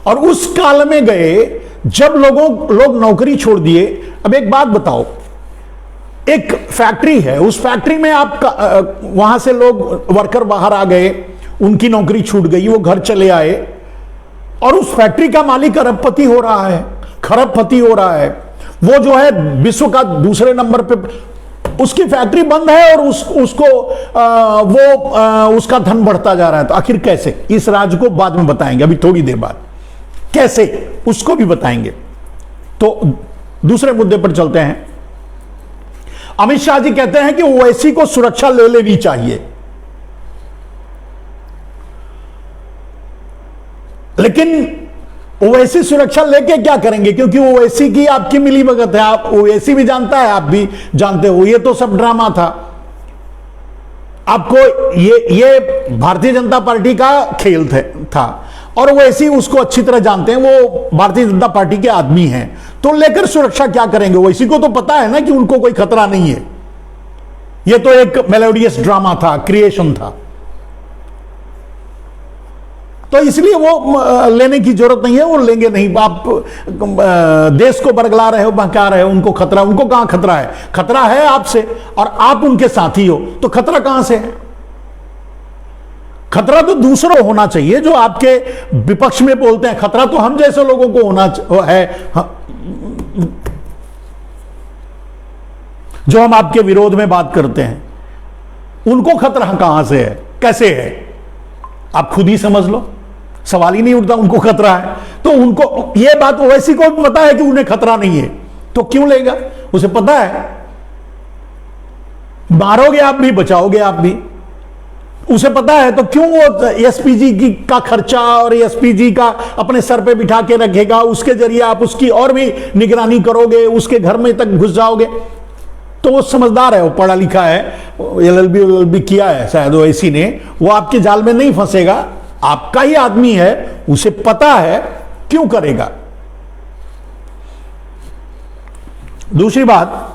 और उस काल में गए जब लोग नौकरी छोड़ दिए। अब एक बात बताओ, एक फैक्ट्री है, उस फैक्ट्री में आप वहां से लोग वर्कर बाहर आ गए, उनकी नौकरी छूट गई, वो घर चले आए और उस फैक्ट्री का मालिक खरबपति हो रहा है, वो जो है विश्व का दूसरे नंबर पे, उसकी फैक्ट्री बंद है और उसको उसका धन बढ़ता जा रहा है। तो आखिर कैसे, इस राज को बाद में बताएंगे, अभी थोड़ी देर बाद कैसे उसको भी बताएंगे। तो दूसरे मुद्दे पर चलते हैं। अमित शाह जी कहते हैं कि ओवैसी को सुरक्षा ले लेनी चाहिए, लेकिन ओवैसी सुरक्षा लेके क्या करेंगे, क्योंकि ओवैसी की आपकी मिलीभगत है, आप ओवैसी भी जानता है, आप भी जानते हो, ये तो सब ड्रामा था। आपको ये भारतीय जनता पार्टी का खेल था और ओवैसी उसको अच्छी तरह जानते हैं, वो भारतीय जनता पार्टी के आदमी हैं, तो लेकर सुरक्षा क्या करेंगे। ओवैसी को तो पता है ना कि उनको कोई खतरा नहीं है, ये तो एक मेलोडियस ड्रामा था, क्रिएशन था, तो इसलिए वो लेने की जरूरत नहीं है, वो लेंगे नहीं। आप देश को बरगला रहे हो, बहका रहे हो, उनको खतरा, उनको कहां खतरा है, खतरा है आपसे, और आप उनके साथी हो, तो खतरा कहां से है। खतरा तो दूसरों होना चाहिए, जो आपके विपक्ष में बोलते हैं, खतरा तो हम जैसे लोगों को होना है, जो हम आपके विरोध में बात करते हैं। उनको खतरा कहां से है, कैसे है? आप खुद ही समझ लो, सवाल ही नहीं उठता उनको खतरा है। तो उनको यह बात ओवैसी को भी पता है कि उन्हें खतरा नहीं है, तो क्यों लेगा? उसे पता है मारोगे आप भी, बचाओगे आप भी, उसे पता है। तो क्यों वो एसपीजी की का खर्चा और एसपीजी का अपने सर पे बिठा के रखेगा? उसके जरिए आप उसकी और भी निगरानी करोगे, उसके घर में तक घुस जाओगे। तो वो समझदार है, वो पढ़ा लिखा है, एलएलबी किया है शायद वो ऐसी ने, वो आपके जाल में नहीं फंसेगा। आपका ही आदमी है, उसे पता है, क्यों करेगा? दूसरी बात,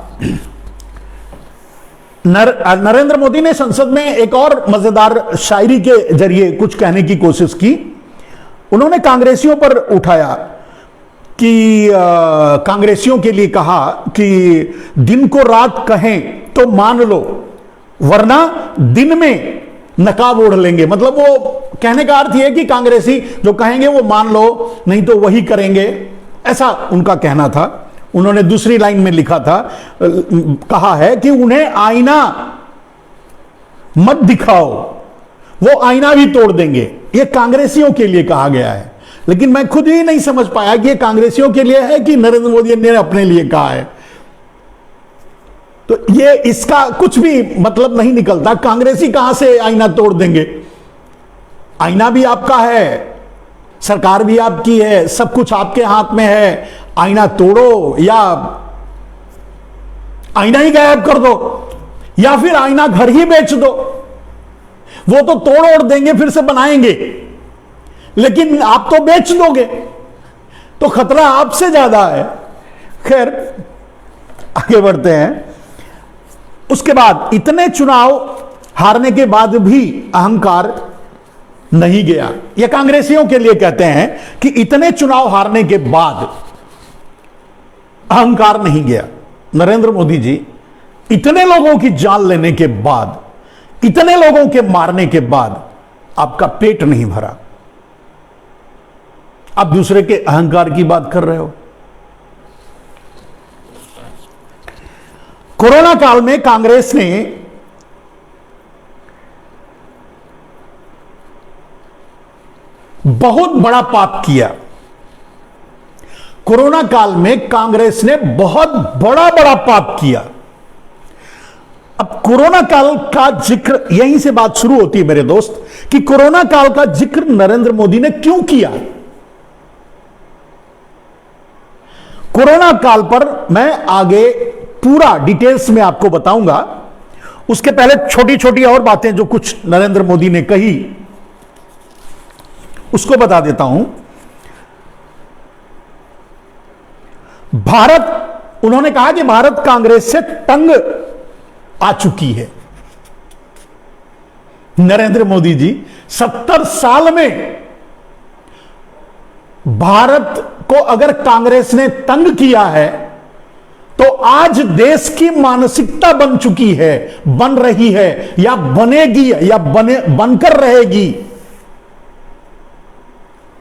नरेंद्र मोदी ने संसद में एक और मजेदार शायरी के जरिए कुछ कहने की कोशिश की। उन्होंने कांग्रेसियों पर उठाया कि कांग्रेसियों के लिए कहा कि दिन को रात कहें तो मान लो, वरना दिन में नकाब ओढ़ लेंगे। मतलब वो कहने का अर्थ यह कि कांग्रेसी जो कहेंगे वो मान लो, नहीं तो वही करेंगे, ऐसा उनका कहना था। उन्होंने दूसरी लाइन में लिखा था, कहा है कि उन्हें आईना मत दिखाओ, वो आईना भी तोड़ देंगे। ये कांग्रेसियों के लिए कहा गया है, लेकिन मैं खुद ही नहीं समझ पाया कि ये कांग्रेसियों के लिए है कि नरेंद्र मोदी ने अपने लिए कहा है। तो ये इसका कुछ भी मतलब नहीं निकलता। कांग्रेसी कहां से आईना तोड़ देंगे? आईना भी आपका है, सरकार भी आपकी है, सब कुछ आपके हाथ में है। आईना तोड़ो या आईना ही गायब कर दो, या फिर आईना घर ही बेच दो। वो तो तोड़ ओड़ देंगे, फिर से बनाएंगे, लेकिन आप तो बेच दोगे, तो खतरा आपसे ज्यादा है। खैर, आगे बढ़ते हैं। उसके बाद, इतने चुनाव हारने के बाद भी अहंकार नहीं गया। यह कांग्रेसियों के लिए कहते हैं कि इतने चुनाव हारने के बाद अहंकार नहीं गया। नरेंद्र मोदी जी, इतने लोगों की जान लेने के बाद, इतने लोगों के मारने के बाद आपका पेट नहीं भरा, आप दूसरे के अहंकार की बात कर रहे हो। कोरोना काल में कांग्रेस ने बहुत बड़ा पाप किया। कोरोना काल में कांग्रेस ने बहुत बड़ा पाप किया। अब कोरोना काल का जिक्र, यहीं से बात शुरू होती है मेरे दोस्त, कि कोरोना काल का जिक्र नरेंद्र मोदी ने क्यों किया। कोरोना काल पर मैं आगे पूरा डिटेल्स में आपको बताऊंगा। उसके पहले छोटी छोटी और बातें जो कुछ नरेंद्र मोदी ने कही, उसको बता देता हूं। भारत, उन्होंने कहा कि भारत कांग्रेस से तंग आ चुकी है। नरेंद्र मोदी जी, 70 साल में भारत को अगर कांग्रेस ने तंग किया है, तो आज देश की मानसिकता बन चुकी है, बन रही है, या बनेगी, या बनकर रहेगी।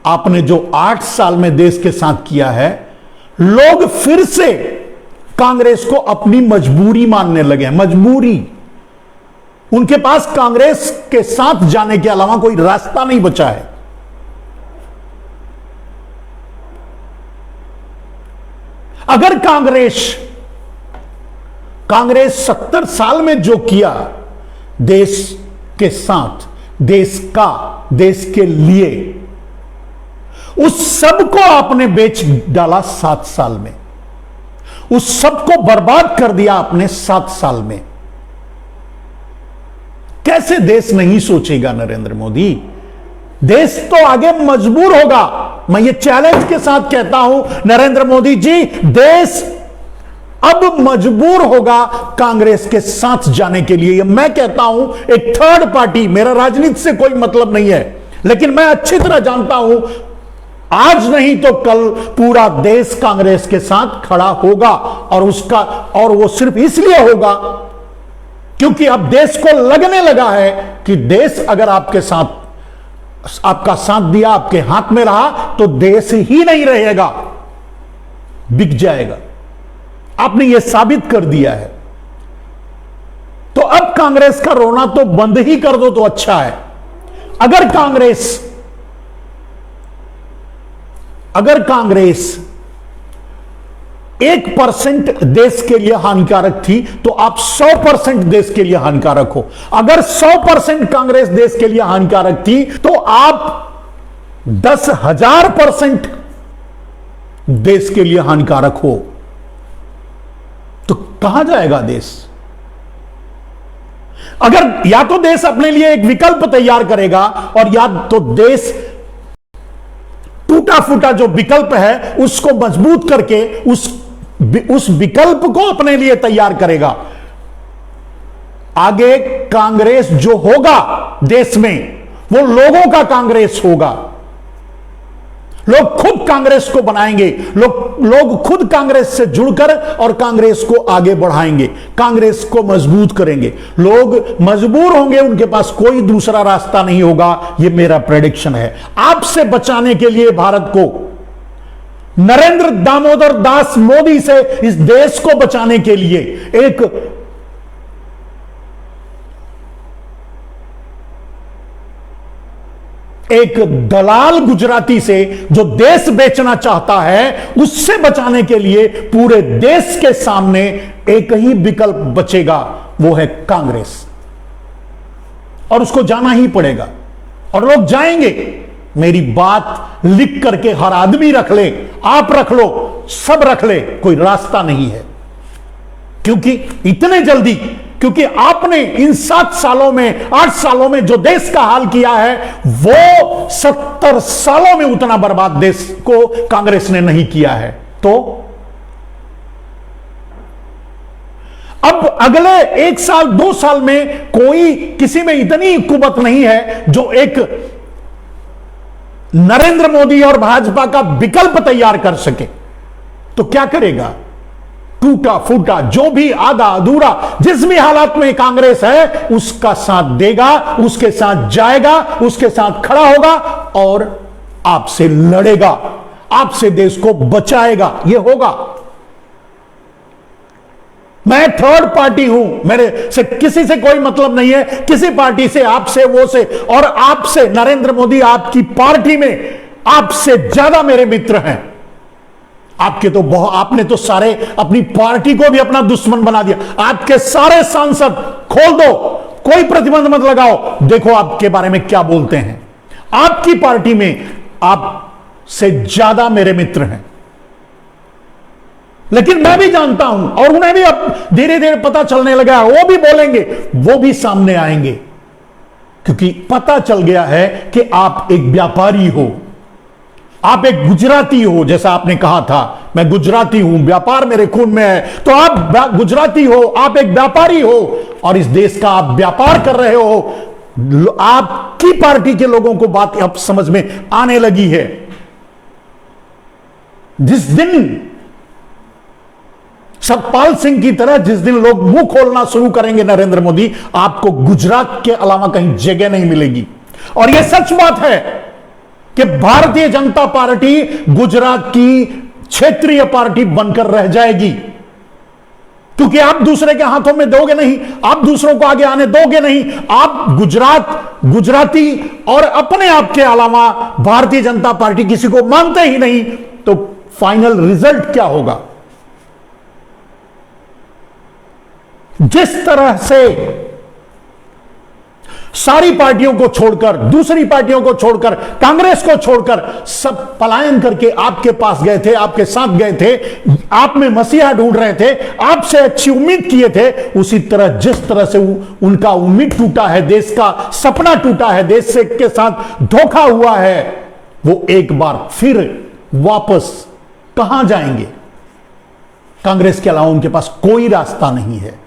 आपने जो 8 साल में देश के साथ किया है, लोग फिर से कांग्रेस को अपनी मजबूरी मानने लगे। मजबूरी, उनके पास कांग्रेस के साथ जाने के अलावा कोई रास्ता नहीं बचा है। अगर कांग्रेस 70 साल में जो किया देश के साथ, देश के लिए, उस सब को आपने बेच डाला 7 साल में, उस सब को बर्बाद कर दिया आपने 7 साल में। कैसे देश नहीं सोचेगा नरेंद्र मोदी? देश तो आगे मजबूर होगा। मैं ये चैलेंज के साथ कहता हूं नरेंद्र मोदी जी, देश अब मजबूर होगा कांग्रेस के साथ जाने के लिए। मैं कहता हूं एक थर्ड पार्टी, मेरा राजनीति से कोई मतलब नहीं है, लेकिन मैं अच्छी तरह जानता हूं आज नहीं तो कल पूरा देश कांग्रेस के साथ खड़ा होगा। और वो सिर्फ इसलिए होगा क्योंकि अब देश को लगने लगा है कि देश अगर आपका साथ दिया, आपके हाथ में रहा, तो देश ही नहीं रहेगा, बिक जाएगा। आपने यह साबित कर दिया है। तो अब कांग्रेस का रोना तो बंद ही कर दो तो अच्छा है। अगर कांग्रेस 1% देश के लिए हानिकारक थी तो आप 100% देश के लिए हानिकारक हो। अगर 100% कांग्रेस देश के लिए हानिकारक थी तो आप 10,000% देश के लिए हानिकारक हो। तो कहां जाएगा देश? अगर या तो देश अपने लिए एक विकल्प तैयार करेगा और या तो देश टूटा फूटा जो विकल्प है उसको मजबूत करके उस विकल्प को अपने लिए तैयार करेगा। आगे कांग्रेस जो होगा देश में वो लोगों का कांग्रेस होगा। लोग खुद कांग्रेस को बनाएंगे, लोग खुद कांग्रेस से जुड़कर और कांग्रेस को आगे बढ़ाएंगे, कांग्रेस को मजबूत करेंगे। लोग मजबूर होंगे, उनके पास कोई दूसरा रास्ता नहीं होगा। यह मेरा प्रेडिक्शन है। आपसे बचाने के लिए भारत को, नरेंद्र दामोदर दास मोदी से इस देश को बचाने के लिए एक दलाल गुजराती से जो देश बेचना चाहता है, उससे बचाने के लिए पूरे देश के सामने एक ही विकल्प बचेगा, वो है कांग्रेस। और उसको जाना ही पड़ेगा और लोग जाएंगे। मेरी बात लिख करके हर आदमी रख ले, आप रख लो, सब रख ले, कोई रास्ता नहीं है। क्योंकि इतने जल्दी, क्योंकि आपने इन 7 सालों में, 8 सालों में जो देश का हाल किया है वो 70 सालों में उतना बर्बाद देश को कांग्रेस ने नहीं किया है। तो अब अगले 1 साल 2 साल में कोई किसी में इतनी कुवत नहीं है जो एक नरेंद्र मोदी और भाजपा का विकल्प तैयार कर सके। तो क्या करेगा? टूटा फूटा जो भी आधा अधूरा जिस भी हालात में कांग्रेस है उसका साथ देगा, उसके साथ जाएगा, उसके साथ खड़ा होगा और आपसे लड़ेगा, आपसे देश को बचाएगा। यह होगा। मैं थर्ड पार्टी हूं, मेरे से किसी से कोई मतलब नहीं है, किसी पार्टी से, आपसे, वो से, और आपसे नरेंद्र मोदी, आपकी पार्टी में आपसे ज्यादा मेरे मित्र हैं। आपने तो सारे अपनी पार्टी को भी अपना दुश्मन बना दिया। आपके सारे सांसद खोल दो, कोई प्रतिबंध मत लगाओ, देखो आपके बारे में क्या बोलते हैं। आपकी पार्टी में आपसे ज्यादा मेरे मित्र हैं। लेकिन मैं भी जानता हूं और उन्हें भी अब धीरे धीरे पता चलने लगा, वो भी बोलेंगे, वो भी सामने आएंगे, क्योंकि पता चल गया है कि आप एक व्यापारी हो, आप एक गुजराती हो। जैसा आपने कहा था, मैं गुजराती हूं, व्यापार मेरे खून में है, तो आप गुजराती हो, आप एक व्यापारी हो और इस देश का आप व्यापार कर रहे हो। आपकी पार्टी के लोगों को बात अब समझ में आने लगी है। जिस दिन सतपाल सिंह की तरह जिस दिन लोग मुंह खोलना शुरू करेंगे नरेंद्र मोदी, आपको गुजरात के अलावा कहीं जगह नहीं मिलेगी। और यह सच बात है कि भारतीय जनता पार्टी गुजरात की क्षेत्रीय पार्टी बनकर रह जाएगी, क्योंकि आप दूसरे के हाथों में दोगे नहीं, आप दूसरों को आगे आने दोगे नहीं। आप गुजराती और अपने आप के अलावा भारतीय जनता पार्टी किसी को मानते ही नहीं, तो फाइनल रिजल्ट क्या होगा? जिस तरह से सारी पार्टियों को छोड़कर, दूसरी पार्टियों को छोड़कर, कांग्रेस को छोड़कर सब पलायन करके आपके पास गए थे, आपके साथ गए थे, आप में मसीहा ढूंढ रहे थे, आपसे अच्छी उम्मीद किए थे, उसी तरह जिस तरह से उनका उम्मीद टूटा है, देश का सपना टूटा है, देश से के साथ धोखा हुआ है, वो एक बार फिर वापस कहां जाएंगे? कांग्रेस के अलावा उनके पास कोई रास्ता नहीं है।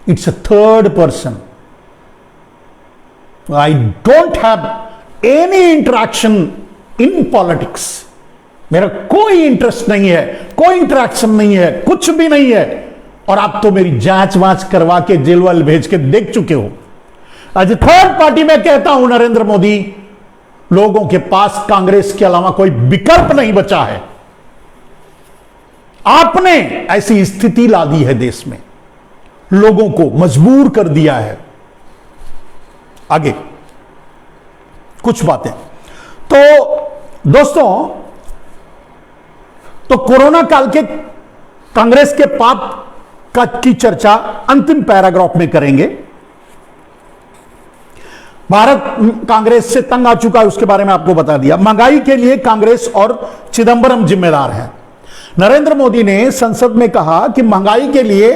It's a third person. I don't have any interaction in politics. मेरा कोई इंटरेस्ट नहीं है, कोई इंटरेक्शन नहीं है, कुछ भी नहीं है। और आप तो मेरी जांच वांच करवा के जेल वाल भेज के देख चुके हो। आज थर्ड पार्टी में कहता हूं नरेंद्र मोदी, लोगों के पास कांग्रेस के अलावा कोई विकल्प नहीं बचा है। आपने ऐसी स्थिति ला दी है देश में। लोगों को मजबूर कर दिया है। आगे कुछ बातें तो दोस्तों, तो कोरोना काल के कांग्रेस के पाप की चर्चा अंतिम पैराग्राफ में करेंगे। भारत कांग्रेस से तंग आ चुका है, उसके बारे में आपको बता दिया। महंगाई के लिए कांग्रेस और चिदंबरम जिम्मेदार हैं। नरेंद्र मोदी ने संसद में कहा कि महंगाई के लिए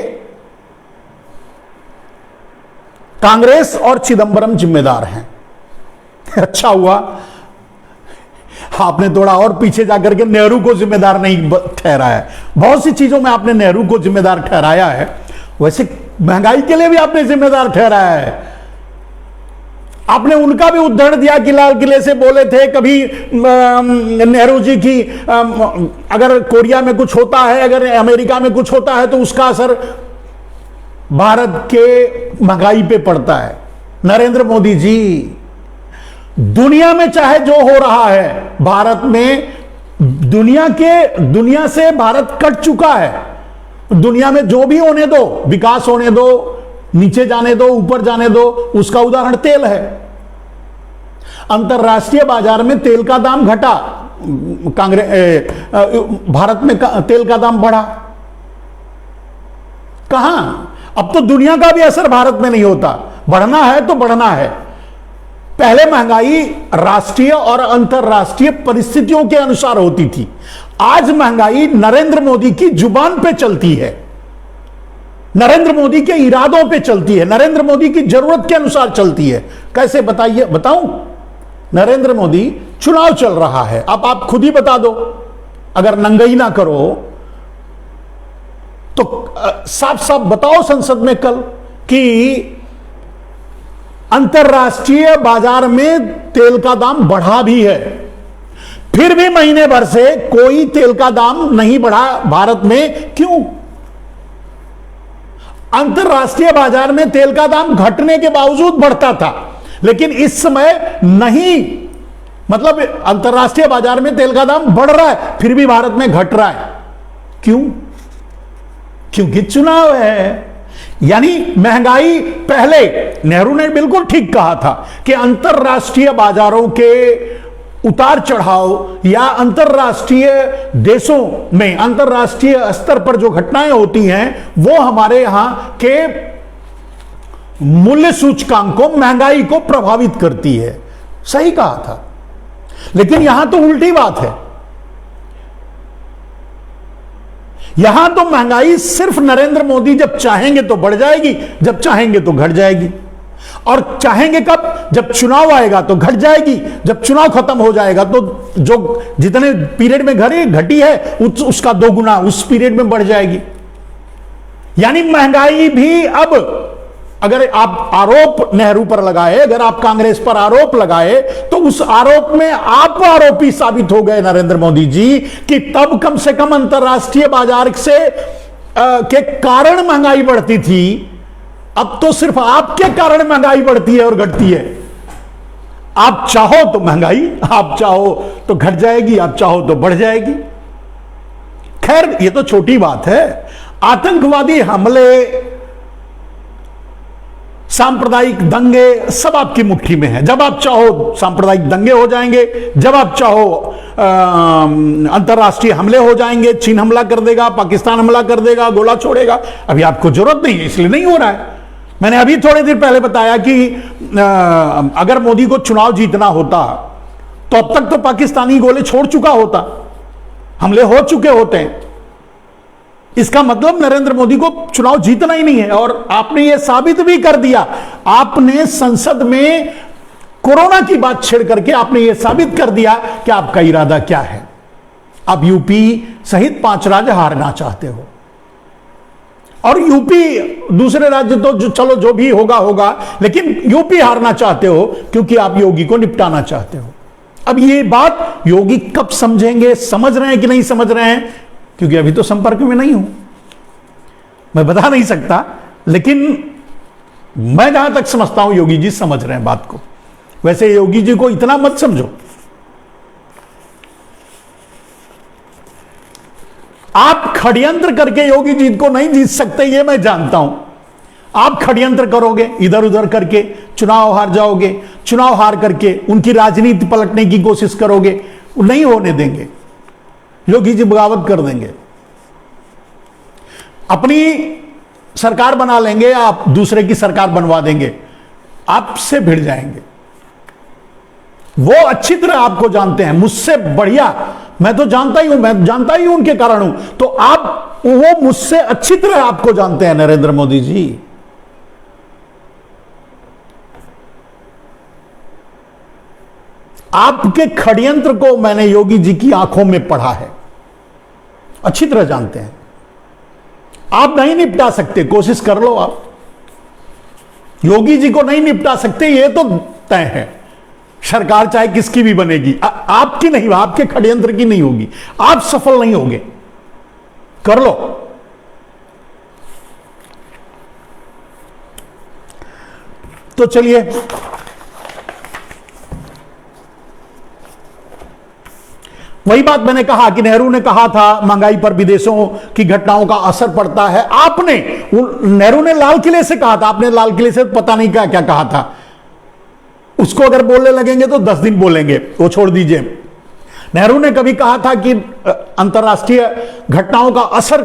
कांग्रेस और चिदंबरम जिम्मेदार हैं। अच्छा हुआ आपने थोड़ा और पीछे जाकर के नेहरू को जिम्मेदार नहीं ठहराया है। बहुत सी चीजों में आपने नेहरू को जिम्मेदार ठहराया है, वैसे महंगाई के लिए भी आपने जिम्मेदार ठहराया है। आपने उनका भी उदाहरण दिया कि लाल किले से बोले थे कभी नेहरू जी की अगर कोरिया में कुछ होता है, अगर अमेरिका में कुछ होता है तो उसका असर भारत के महंगाई पे पड़ता है। नरेंद्र मोदी जी, दुनिया में चाहे जो हो रहा है, भारत में दुनिया से भारत कट चुका है। दुनिया में जो भी होने दो, विकास होने दो, नीचे जाने दो, ऊपर जाने दो, उसका उदाहरण तेल है। अंतरराष्ट्रीय बाजार में तेल का दाम घटा, भारत में तेल का दाम बढ़ा। कहां? अब तो दुनिया का भी असर भारत में नहीं होता। बढ़ना है तो बढ़ना है। पहले महंगाई राष्ट्रीय और अंतरराष्ट्रीय परिस्थितियों के अनुसार होती थी। आज महंगाई नरेंद्र मोदी की जुबान पे चलती है, नरेंद्र मोदी के इरादों पे चलती है, नरेंद्र मोदी की जरूरत के अनुसार चलती है। कैसे बताइए, बताऊं? नरेंद्र मोदी, चुनाव चल रहा है, अब आप खुद ही बता दो, अगर नंगई ना करो तो साफ साफ बताओ संसद में कल कि अंतरराष्ट्रीय बाजार में तेल का दाम बढ़ा भी है, फिर भी महीने भर से कोई तेल का दाम नहीं बढ़ा भारत में। क्यों? अंतरराष्ट्रीय बाजार में तेल का दाम घटने के बावजूद बढ़ता था, लेकिन इस समय नहीं। मतलब अंतरराष्ट्रीय बाजार में तेल का दाम बढ़ रहा है, फिर भी भारत में घट रहा है। क्यों? क्योंकि चुनाव है। यानी महंगाई, पहले नेहरू ने बिल्कुल ठीक कहा था कि अंतरराष्ट्रीय बाजारों के उतार चढ़ाव या अंतरराष्ट्रीय देशों में अंतरराष्ट्रीय स्तर पर जो घटनाएं होती हैं वो हमारे यहां के मूल्य सूचकांकों, महंगाई को प्रभावित करती है। सही कहा था, लेकिन यहां तो उल्टी बात है। यहां तो महंगाई सिर्फ नरेंद्र मोदी जब चाहेंगे तो बढ़ जाएगी, जब चाहेंगे तो घट जाएगी। और चाहेंगे कब? जब चुनाव आएगा तो घट जाएगी, जब चुनाव खत्म हो जाएगा तो जो जितने पीरियड में घटी है उसका 2 गुना उस पीरियड में बढ़ जाएगी। यानी महंगाई भी अब, अगर आप आरोप नेहरू पर लगाए, अगर आप कांग्रेस पर आरोप लगाए, तो उस आरोप में आप आरोपी साबित हो गए नरेंद्र मोदी जी कि तब कम से कम अंतरराष्ट्रीय बाजार से के कारण महंगाई बढ़ती थी। अब तो सिर्फ आपके कारण महंगाई बढ़ती है और घटती है। आप चाहो तो महंगाई, आप चाहो तो घट जाएगी, आप चाहो तो बढ़ जाएगी। खैर, ये तो छोटी बात है। आतंकवादी हमले, सांप्रदायिक दंगे, सब आपकी मुट्ठी में है। जब आप चाहो सांप्रदायिक दंगे हो जाएंगे, जब आप चाहो अंतरराष्ट्रीय हमले हो जाएंगे। चीन हमला कर देगा, पाकिस्तान हमला कर देगा, गोला छोड़ेगा। अभी आपको जरूरत नहीं है, इसलिए नहीं हो रहा है। मैंने अभी थोड़ी देर पहले बताया कि अगर मोदी को चुनाव जीतना होता तो अब तक तो पाकिस्तानी गोले छोड़ चुका होता, हमले हो चुके होते हैं। इसका मतलब नरेंद्र मोदी को चुनाव जीतना ही नहीं है। और आपने यह साबित भी कर दिया। आपने संसद में कोरोना की बात छेड़ करके आपने यह साबित कर दिया कि आपका इरादा क्या है। आप यूपी सहित 5 राज्य हारना चाहते हो, और यूपी, दूसरे राज्य तो चलो जो भी होगा होगा, लेकिन यूपी हारना चाहते हो क्योंकि आप योगी को निपटाना चाहते हो। अब ये बात योगी कब समझेंगे, समझ रहे हैं कि नहीं समझ रहे हैं, क्योंकि अभी तो संपर्क में नहीं हूं, मैं बता नहीं सकता। लेकिन मैं जहां तक समझता हूं योगी जी समझ रहे हैं बात को। वैसे योगी जी को इतना मत समझो, आप षड्यंत्र करके योगी जी को नहीं जीत सकते, ये मैं जानता हूं। आप षड्यंत्र करोगे, इधर उधर करके चुनाव हार जाओगे, चुनाव हार करके उनकी राजनीति पलटने की कोशिश करोगे, वो नहीं होने देंगे। योगी जी बगावत कर देंगे, अपनी सरकार बना लेंगे, आप दूसरे की सरकार बनवा देंगे, आपसे भिड़ जाएंगे। वो अच्छी तरह आपको जानते हैं, मुझसे बढ़िया, मैं तो जानता ही हूं, मैं जानता ही हूं उनके कारण हूं, तो आप, वो मुझसे अच्छी तरह आपको जानते हैं नरेंद्र मोदी जी। आपके षड्यंत्र को मैंने योगी जी की आंखों में पढ़ा है, अच्छी तरह जानते हैं। आप नहीं निपटा सकते, कोशिश कर लो आप, योगी जी को नहीं निपटा सकते, ये तो तय है। सरकार चाहे किसकी भी बनेगी, आपकी नहीं, आपके षड्यंत्र की नहीं होगी, आप सफल नहीं होगे, कर लो। तो चलिए, वही बात मैंने कहा कि नेहरू ने कहा था महंगाई पर विदेशों की घटनाओं का असर पड़ता है। आपने, नेहरू ने लाल किले से कहा था, आपने लाल किले से पता नहीं क्या क्या कहा था, उसको अगर बोलने लगेंगे तो 10 दिन बोलेंगे, वो छोड़ दीजिए। नेहरू ने कभी कहा था कि अंतरराष्ट्रीय घटनाओं का असर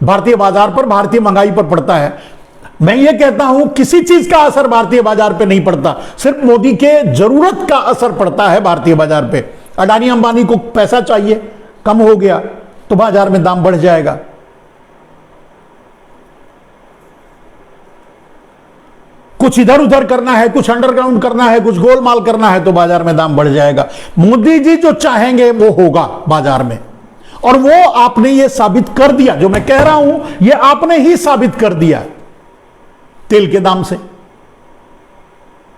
भारतीय बाजार पर, भारतीय महंगाई पर पड़ता है। मैं ये कहता हूं किसी चीज का असर भारतीय बाजार पे नहीं पड़ता, सिर्फ मोदी के जरूरत का असर पड़ता है भारतीय बाजार पे। अडानी अंबानी को पैसा चाहिए, कम हो गया तो बाजार में दाम बढ़ जाएगा। कुछ इधर उधर करना है, कुछ अंडरग्राउंड करना है, कुछ गोलमाल करना है तो बाजार में दाम बढ़ जाएगा। मोदी जी जो चाहेंगे वो होगा बाजार में, और वो आपने ये साबित कर दिया, जो मैं कह रहा हूं ये आपने ही साबित कर दिया तेल के दाम से।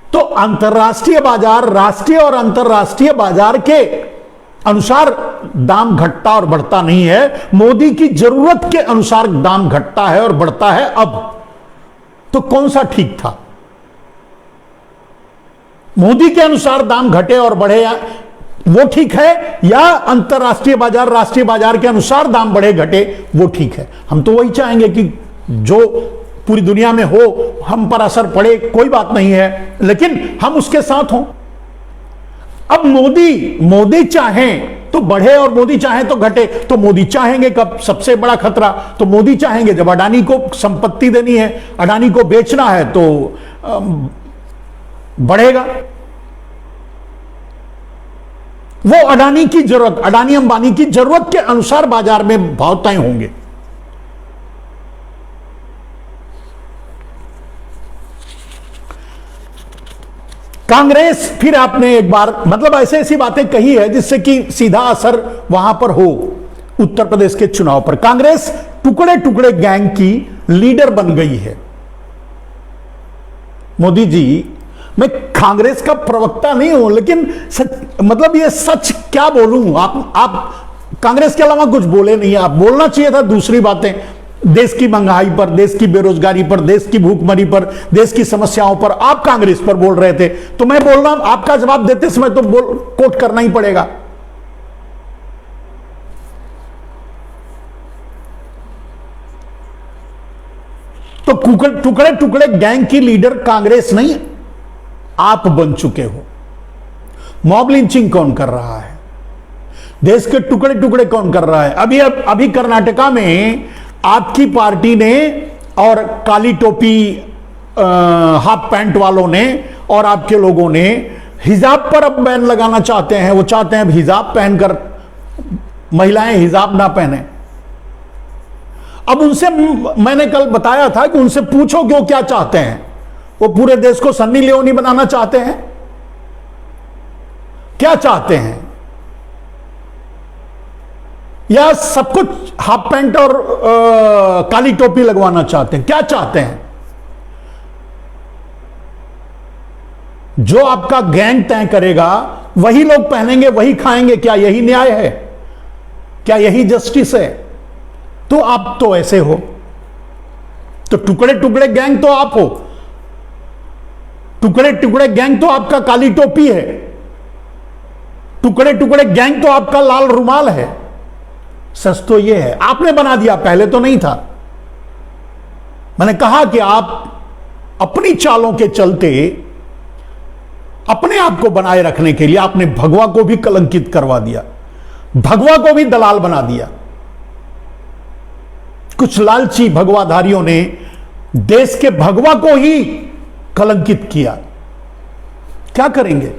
तो अंतरराष्ट्रीय बाजार, राष्ट्रीय और अंतरराष्ट्रीय बाजार के अनुसार दाम घटता और बढ़ता नहीं है, मोदी की जरूरत के अनुसार दाम घटता है और बढ़ता है। अब तो कौन सा ठीक था, मोदी के अनुसार दाम घटे और बढ़े वो ठीक है, या अंतरराष्ट्रीय बाजार, राष्ट्रीय बाजार के अनुसार दाम बढ़े घटे वो ठीक है? हम तो वही चाहेंगे कि जो पूरी दुनिया में हो, हम पर असर पड़े, कोई बात नहीं है, लेकिन हम उसके साथ हों। अब मोदी चाहें तो बढ़े और मोदी चाहें तो घटे, तो मोदी चाहेंगे कब? सबसे बड़ा खतरा तो मोदी चाहेंगे जब अडानी को संपत्ति देनी है, अडानी को बेचना है तो बढ़ेगा। वो अडानी की जरूरत, अडानी अंबानी की जरूरत के अनुसार बाजार में भाव तय होंगे। कांग्रेस, फिर आपने एक बार, मतलब ऐसे ऐसी बातें कही है जिससे कि सीधा असर वहां पर हो, उत्तर प्रदेश के चुनाव पर। कांग्रेस टुकड़े टुकड़े गैंग की लीडर बन गई है। मोदी जी, मैं कांग्रेस का प्रवक्ता नहीं हूं, लेकिन मतलब ये सच क्या बोलूं, आप कांग्रेस के अलावा कुछ बोले नहीं। आप बोलना चाहिए था दूसरी बातें, देश की महंगाई पर, देश की बेरोजगारी पर, देश की भूखमरी पर, देश की समस्याओं पर। आप कांग्रेस पर बोल रहे थे, तो मैं बोल रहा हूं, आपका जवाब देते समय तो कोट करना ही पड़ेगा। तो टुकड़े टुकड़े गैंग की लीडर कांग्रेस नहीं, आप बन चुके हो। मॉब लिंचिंग कौन कर रहा है? देश के टुकड़े टुकड़े कौन कर रहा है? अभी कर्नाटका में आपकी पार्टी ने और काली टोपी हाफ पैंट वालों ने और आपके लोगों ने हिजाब पर अब बैन लगाना चाहते हैं। वो चाहते हैं अब हिजाब पहनकर महिलाएं हिजाब ना पहने। अब उनसे मैंने कल बताया था कि उनसे पूछो कि वो क्या चाहते हैं। वो पूरे देश को सन्नी लियोनी बनाना चाहते हैं? क्या चाहते हैं? या सब कुछ हाफ पैंट और काली टोपी लगवाना चाहते हैं? क्या चाहते हैं? जो आपका गैंग तय करेगा वही लोग पहनेंगे, वही खाएंगे। क्या यही न्याय है? क्या यही जस्टिस है? तो आप तो ऐसे हो। तो टुकड़े टुकड़े गैंग तो आप हो, टुकड़े टुकड़े गैंग तो आपका काली टोपी है, टुकड़े टुकड़े गैंग तो आपका लाल रुमाल है। सच तो यह है, आपने बना दिया, पहले तो नहीं था। मैंने कहा कि आप अपनी चालों के चलते अपने आप को बनाए रखने के लिए आपने भगवा को भी कलंकित करवा दिया, भगवा को भी दलाल बना दिया। कुछ लालची भगवाधारियों ने देश के भगवा को ही कलंकित किया। क्या करेंगे?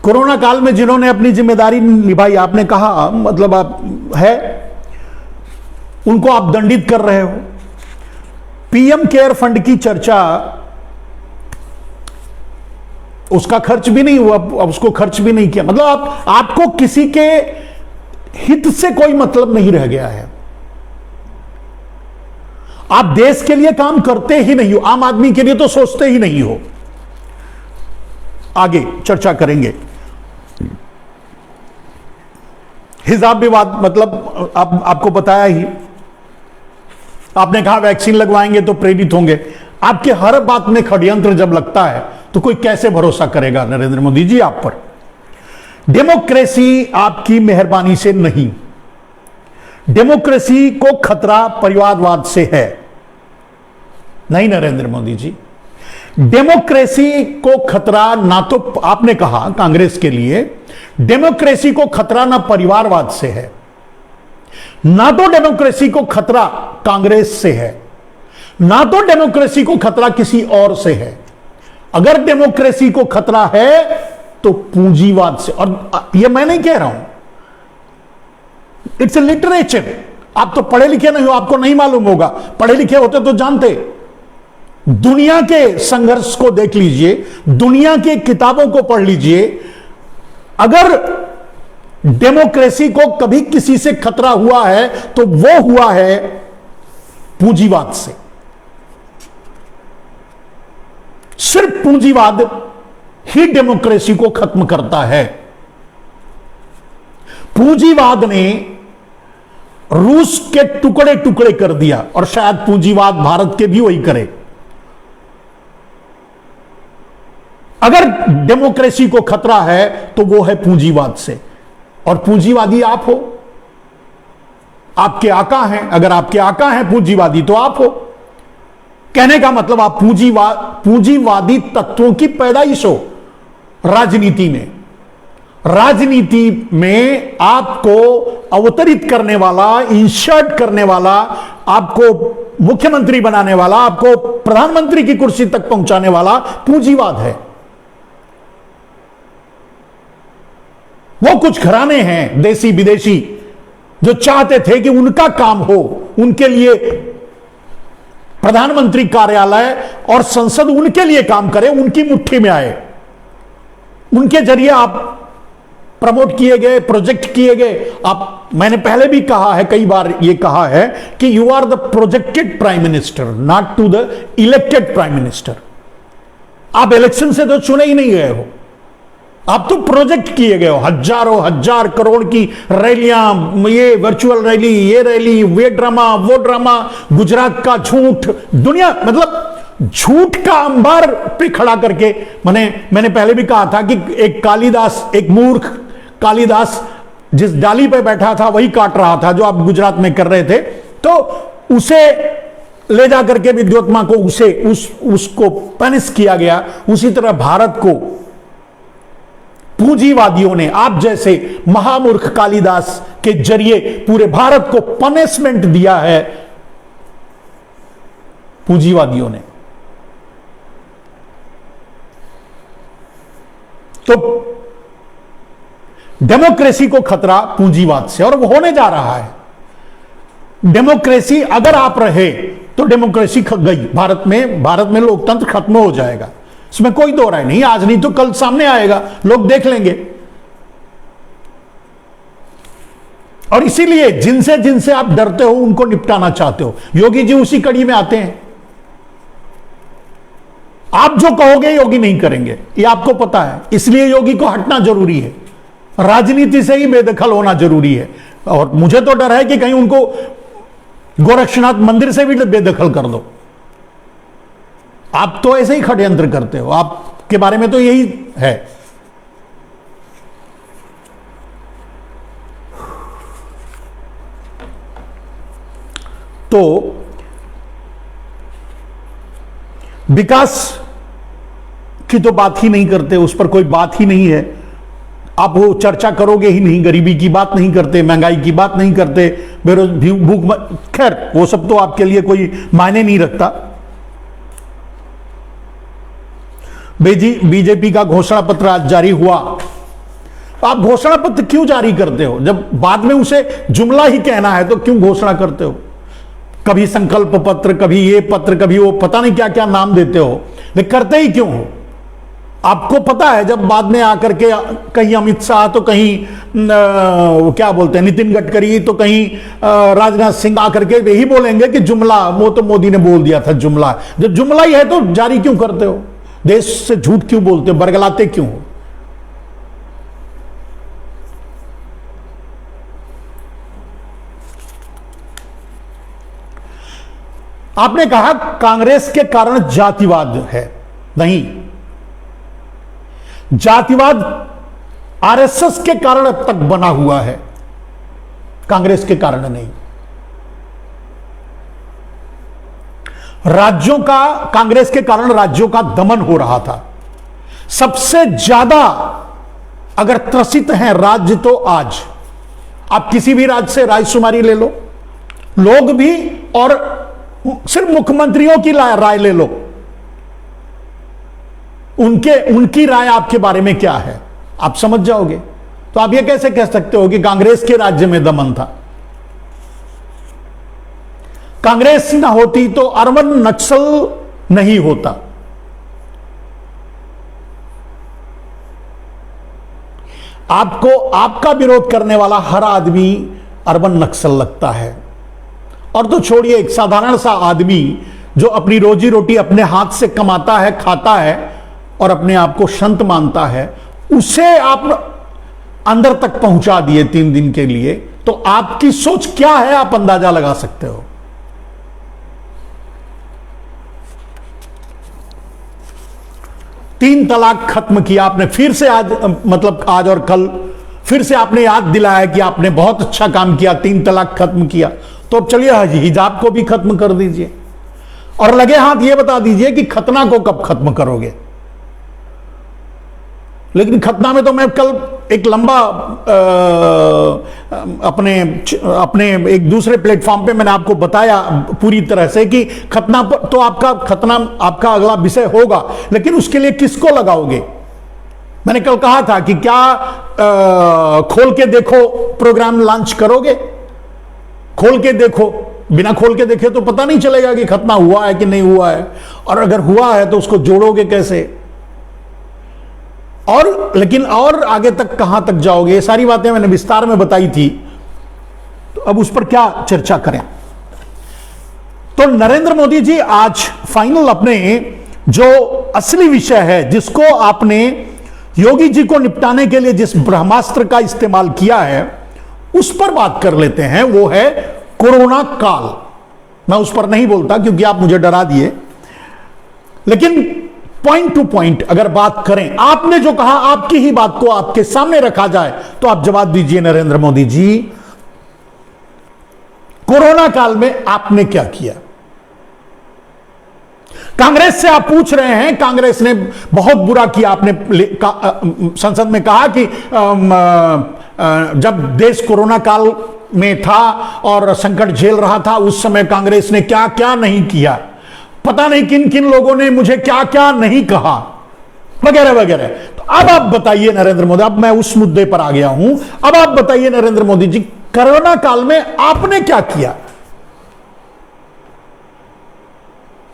कोरोना काल में जिन्होंने अपनी जिम्मेदारी निभाई, आपने कहा मतलब आप है उनको आप दंडित कर रहे हो। पीएम केयर फंड की चर्चा, उसका खर्च भी नहीं हुआ, उसको खर्च भी नहीं किया। मतलब आपको किसी के हित से कोई मतलब नहीं रह गया है। आप देश के लिए काम करते ही नहीं हो, आम आदमी के लिए तो सोचते ही नहीं हो। आगे चर्चा करेंगे। हिजाब विवाद, मतलब आपको बताया ही, आपने कहा वैक्सीन लगवाएंगे तो प्रेरित होंगे। आपके हर बात में षड्यंत्र जब लगता है तो कोई कैसे भरोसा करेगा नरेंद्र मोदी जी आप पर? डेमोक्रेसी आपकी मेहरबानी से नहीं, डेमोक्रेसी को खतरा परिवारवाद से है। नहीं नरेंद्र मोदी जी, डेमोक्रेसी को खतरा ना तो आपने कहा कांग्रेस के लिए, डेमोक्रेसी को खतरा ना परिवारवाद से है, ना तो डेमोक्रेसी को खतरा कांग्रेस से है, ना तो डेमोक्रेसी को खतरा किसी और से है। अगर डेमोक्रेसी को खतरा है तो पूंजीवाद से। और यह मैं नहीं कह रहा हूं, इट्स ए लिटरेचर। आप तो पढ़े लिखे नहीं हो, आपको नहीं मालूम होगा। पढ़े लिखे होते तो जानते। दुनिया के संघर्ष को देख लीजिए, दुनिया की किताबों को पढ़ लीजिए। अगर डेमोक्रेसी को कभी किसी से खतरा हुआ है तो वो हुआ है पूंजीवाद से। सिर्फ पूंजीवाद ही डेमोक्रेसी को खत्म करता है। पूंजीवाद ने रूस के टुकड़े टुकड़े कर दिया और शायद पूंजीवाद भारत के भी वही करे। अगर डेमोक्रेसी को खतरा है तो वो है पूंजीवाद से, और पूंजीवादी आप हो। आपके आका हैं, अगर आपके आका हैं पूंजीवादी तो आप हो। कहने का मतलब आप पूंजीवादी तत्वों की पैदाइश हो राजनीति में। राजनीति में आपको अवतरित करने वाला, इंसर्ट करने वाला, आपको मुख्यमंत्री बनाने वाला, आपको प्रधानमंत्री की कुर्सी तक पहुंचाने वाला पूंजीवाद है। वो कुछ घराने हैं देसी विदेशी जो चाहते थे कि उनका काम हो, उनके लिए प्रधानमंत्री कार्यालय और संसद उनके लिए काम करे, उनकी मुट्ठी में आए, उनके जरिए आप प्रमोट किए गए, प्रोजेक्ट किए गए। आप, मैंने पहले भी कहा है, कई बार यह कहा है कि you are the projected prime minister, not to the elected prime minister. आप इलेक्शन से तो चुने ही नहीं गए हो, आप तो प्रोजेक्ट किए गए हो। हजारों हजार करोड़ की रैलियां, ये वर्चुअल रैली, ये रैली, वे ड्रामा, वो ड्रामा, गुजरात का झूठ, दुनिया मतलब झूठ का अंबार पे खड़ा करके। मैंने पहले भी कहा था कि एक कालिदास, एक मूर्ख कालिदास जिस डाली पे बैठा था वही काट रहा था जो आप गुजरात में कर रहे थे। तो उसे ले जाकर के विद्योत्मा को उसको पनिश किया गया। उसी तरह भारत को पूंजीवादियों ने, आप जैसे महामूर्ख कालिदास के जरिए पूरे भारत को पनिशमेंट दिया है पूंजीवादियों ने। तो डेमोक्रेसी को खतरा पूंजीवाद से, और वो होने जा रहा है। डेमोक्रेसी अगर आप रहे तो डेमोक्रेसी गई भारत में लोकतंत्र खत्म हो जाएगा, इसमें कोई दो राय नहीं। आज नहीं तो कल सामने आएगा, लोग देख लेंगे। और इसीलिए जिनसे जिनसे आप डरते हो उनको निपटाना चाहते हो। योगी जी उसी कड़ी में आते हैं। आप जो कहोगे योगी नहीं करेंगे, ये आपको पता है। इसलिए योगी को हटना जरूरी है, राजनीति से ही बेदखल होना जरूरी है। और मुझे तो डर है कि कहीं उनको गोरक्षनाथ मंदिर से भी बेदखल कर दो। आप तो ऐसे ही षड्यंत्र करते हो, आपके बारे में तो यही है। तो विकास की तो बात ही नहीं करते, उस पर कोई बात ही नहीं है। आप वो चर्चा करोगे ही नहीं, गरीबी की बात नहीं करते, महंगाई की बात नहीं करते, भूख, खैर वो सब तो आपके लिए कोई मायने नहीं रखता। बीजेपी का घोषणा पत्र आज जारी हुआ। आप घोषणा पत्र क्यों जारी करते हो? जब बाद में उसे जुमला ही कहना है तो क्यों घोषणा करते हो? कभी संकल्प पत्र, कभी ये पत्र, कभी वो, पता नहीं क्या क्या नाम देते हो, लेकिन करते ही क्यों हो? आपको पता है जब बाद में आकर के कहीं अमित शाह तो कहीं क्या बोलते हैं नितिन गडकरी तो कहीं राजनाथ सिंह आकर के यही बोलेंगे कि जुमला, वो तो मोदी ने बोल दिया था जुमला। जब जुमला ही है तो जारी क्यों करते हो? देश से झूठ क्यों बोलते हो? बरगलाते क्यों हो? आपने कहा कांग्रेस के कारण जातिवाद है। नहीं, जातिवाद आरएसएस के कारण अब तक बना हुआ है, कांग्रेस के कारण नहीं। राज्यों का, कांग्रेस के कारण राज्यों का दमन हो रहा था। सबसे ज्यादा अगर त्रसित हैं राज्य तो आज आप किसी भी राज्य से रायशुमारी ले लो, लोग भी, और सिर्फ मुख्यमंत्रियों की राय ले लो, उनकी राय आपके बारे में क्या है आप समझ जाओगे। तो आप ये कैसे कह सकते हो कि कांग्रेस के राज्य में दमन था? कांग्रेस ना होती तो अर्बन नक्सल नहीं होता। आपको, आपका विरोध करने वाला हर आदमी अर्बन नक्सल लगता है। और तो छोड़िए, एक साधारण सा आदमी जो अपनी रोजी रोटी अपने हाथ से कमाता है, खाता है और अपने आप को संत मानता है, उसे आप अंदर तक पहुंचा दिए 3 दिन के लिए, तो आपकी सोच क्या है आप अंदाजा लगा सकते हो। तीन तलाक खत्म किया आपने फिर से, आज मतलब आज और कल फिर से आपने याद दिलाया कि आपने बहुत अच्छा काम किया, 3 तलाक खत्म किया। तो अब चलिए हिजाब को भी खत्म कर दीजिए, और लगे हाथ ये बता दीजिए कि खतना को कब खत्म करोगे। लेकिन खतना में तो मैं कल एक लंबा अपने एक दूसरे प्लेटफॉर्म पे मैंने आपको बताया पूरी तरह से कि खतना पर तो खतना आपका अगला विषय होगा, लेकिन उसके लिए किसको लगाओगे? मैंने कल कहा था कि क्या खोल के देखो प्रोग्राम लॉन्च करोगे? खोल के देखो, बिना खोल के देखे तो पता नहीं चलेगा कि खतना हुआ है कि नहीं हुआ है, और अगर हुआ है तो उसको जोड़ोगे कैसे, और लेकिन और आगे तक कहां तक जाओगे? ये सारी बातें मैंने विस्तार में बताई थी, तो अब उस पर क्या चर्चा करें। तो नरेंद्र मोदी जी आज फाइनल अपने जो असली विषय है, जिसको आपने योगी जी को निपटाने के लिए जिस ब्रह्मास्त्र का इस्तेमाल किया है, उस पर बात कर लेते हैं। वो है कोरोना काल। मैं उस पर नहीं बोलता क्योंकि आप मुझे डरा दिए, लेकिन पॉइंट टू पॉइंट अगर बात करें, आपने जो कहा आपकी ही बात को आपके सामने रखा जाए तो आप जवाब दीजिए नरेंद्र मोदी जी, कोरोना काल में आपने क्या किया? कांग्रेस से आप पूछ रहे हैं, कांग्रेस ने बहुत बुरा किया। आपने संसद में कहा कि जब देश कोरोना काल में था और संकट झेल रहा था, उस समय कांग्रेस ने क्या क्या नहीं किया, पता नहीं किन किन लोगों ने मुझे क्या क्या नहीं कहा, वगैरह वगैरह। तो अब आप बताइए नरेंद्र मोदी, अब मैं उस मुद्दे पर आ गया हूं, अब आप बताइए नरेंद्र मोदी जी, कोरोना काल में आपने क्या किया?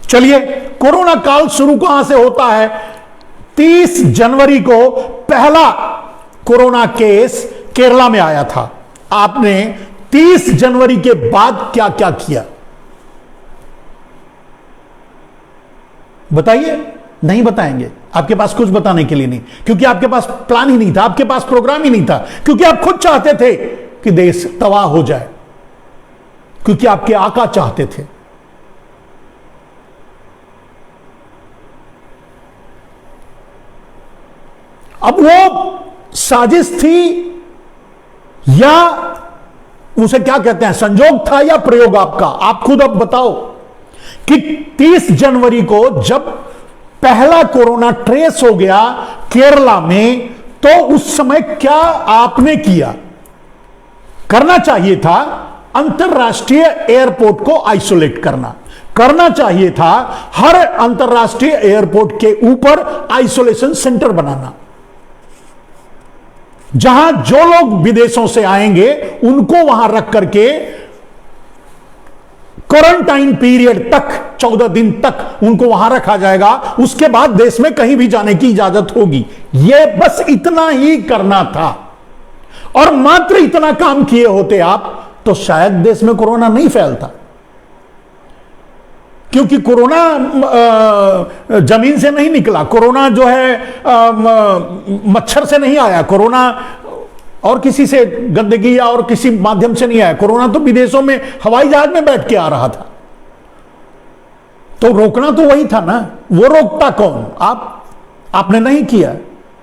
चलिए, कोरोना काल शुरू कहां से होता है? 30 जनवरी को पहला कोरोना केस केरला में आया था। आपने 30 जनवरी के बाद क्या क्या किया बताइए। नहीं बताएंगे, आपके पास कुछ बताने के लिए नहीं, क्योंकि आपके पास प्लान ही नहीं था, आपके पास प्रोग्राम ही नहीं था, क्योंकि आप खुद चाहते थे कि देश तबाह हो जाए, क्योंकि आपके आका चाहते थे। अब वो साजिश थी या उसे क्या कहते हैं, संजोग था या प्रयोग आपका? आप खुद अब बताओ कि 30 जनवरी को जब पहला कोरोना ट्रेस हो गया केरला में, तो उस समय क्या आपने किया? करना चाहिए था अंतरराष्ट्रीय एयरपोर्ट को आइसोलेट करना चाहिए था हर अंतरराष्ट्रीय एयरपोर्ट के ऊपर आइसोलेशन सेंटर बनाना, जहां जो लोग विदेशों से आएंगे उनको वहां रख करके क्वारंटाइन पीरियड तक 14 दिन तक उनको वहां रखा जाएगा। उसके बाद देश में कहीं भी जाने की इजाजत होगी। यह बस इतना ही करना था, और मात्र इतना काम किए होते आप तो शायद देश में कोरोना नहीं फैलता, क्योंकि कोरोना जमीन से नहीं निकला, कोरोना जो है मच्छर से नहीं आया, कोरोना और किसी से गंदगी या और किसी माध्यम से नहीं आया, कोरोना तो विदेशों में हवाई जहाज में बैठ के आ रहा था। तो रोकना तो वही था ना, वो रोकता कौन? आपने नहीं किया।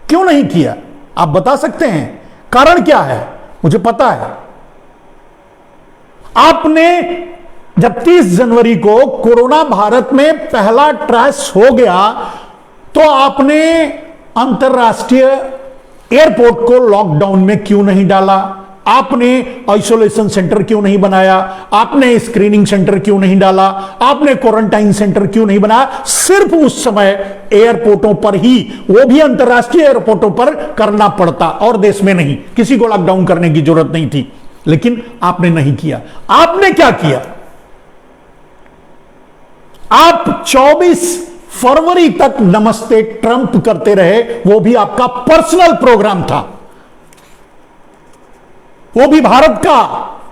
क्यों नहीं किया आप बता सकते हैं? कारण क्या है? मुझे पता है। आपने जब 30 जनवरी को कोरोना भारत में पहला ट्रेस हो गया, तो आपने अंतरराष्ट्रीय एयरपोर्ट को लॉकडाउन में क्यों नहीं डाला? आपने आइसोलेशन सेंटर क्यों नहीं बनाया? आपने स्क्रीनिंग सेंटर क्यों नहीं डाला? आपने क्वारंटाइन सेंटर क्यों नहीं बनाया? सिर्फ उस समय एयरपोर्टों पर ही, वो भी अंतरराष्ट्रीय एयरपोर्टों पर करना पड़ता, और देश में नहीं। किसी को लॉकडाउन करने की जरूरत नहीं थी, लेकिन आपने नहीं किया। आपने क्या किया? आप 24 फरवरी तक नमस्ते ट्रंप करते रहे। वो भी आपका पर्सनल प्रोग्राम था, वो भी भारत का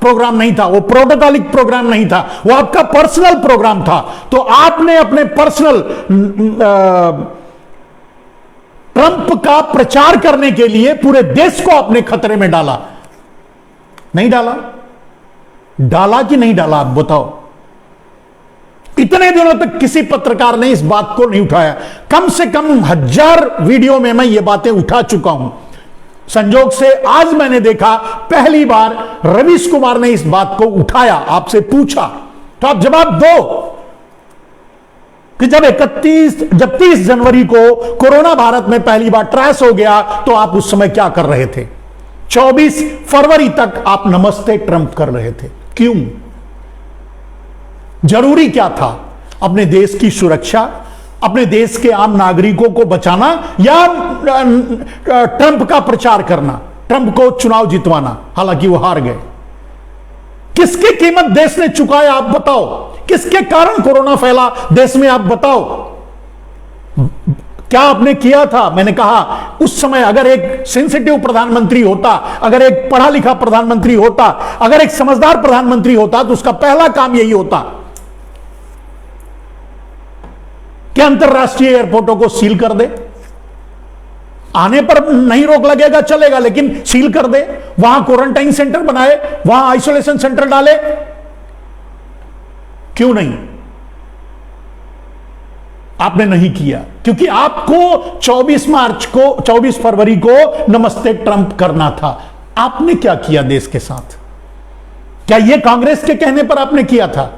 प्रोग्राम नहीं था, वो प्रोटोकॉलिक प्रोग्राम नहीं था, वो आपका पर्सनल प्रोग्राम था। तो आपने अपने पर्सनल ट्रंप का प्रचार करने के लिए पूरे देश को अपने खतरे में डाला। नहीं डाला? डाला कि नहीं डाला? आप बताओ। इतने दिनों तक किसी पत्रकार ने इस बात को नहीं उठाया। कम से कम 1000 वीडियो में मैं ये बातें उठा चुका हूं। संजोग से आज मैंने देखा पहली बार रवीश कुमार ने इस बात को उठाया, आपसे पूछा, तो आप जवाब दो कि जब 30 जनवरी को कोरोना भारत में पहली बार ट्रेस हो गया, तो आप उस समय क्या कर रहे थे? 24 फरवरी तक आप नमस्ते ट्रंप कर रहे थे। क्यों? जरूरी क्या था? अपने देश की सुरक्षा, अपने देश के आम नागरिकों को बचाना, या ट्रंप का प्रचार करना, ट्रंप को चुनाव जितवाना? हालांकि वो हार गए। किसकी कीमत देश ने चुकाया? आप बताओ। किसके कारण कोरोना फैला देश में? आप बताओ। क्या आपने किया था? मैंने कहा उस समय अगर एक सेंसिटिव प्रधानमंत्री होता, अगर एक पढ़ा लिखा प्रधानमंत्री होता, अगर एक समझदार प्रधानमंत्री होता, तो उसका पहला काम यही होता कि अंतरराष्ट्रीय एयरपोर्टों को सील कर दे। आने पर नहीं रोक लगेगा, चलेगा, लेकिन सील कर दे, वहां क्वारंटाइन सेंटर बनाए, वहां आइसोलेशन सेंटर डाले। क्यों नहीं? आपने नहीं किया, क्योंकि आपको 24 फरवरी को नमस्ते ट्रंप करना था। आपने क्या किया देश के साथ? क्या यह कांग्रेस के कहने पर आपने किया था?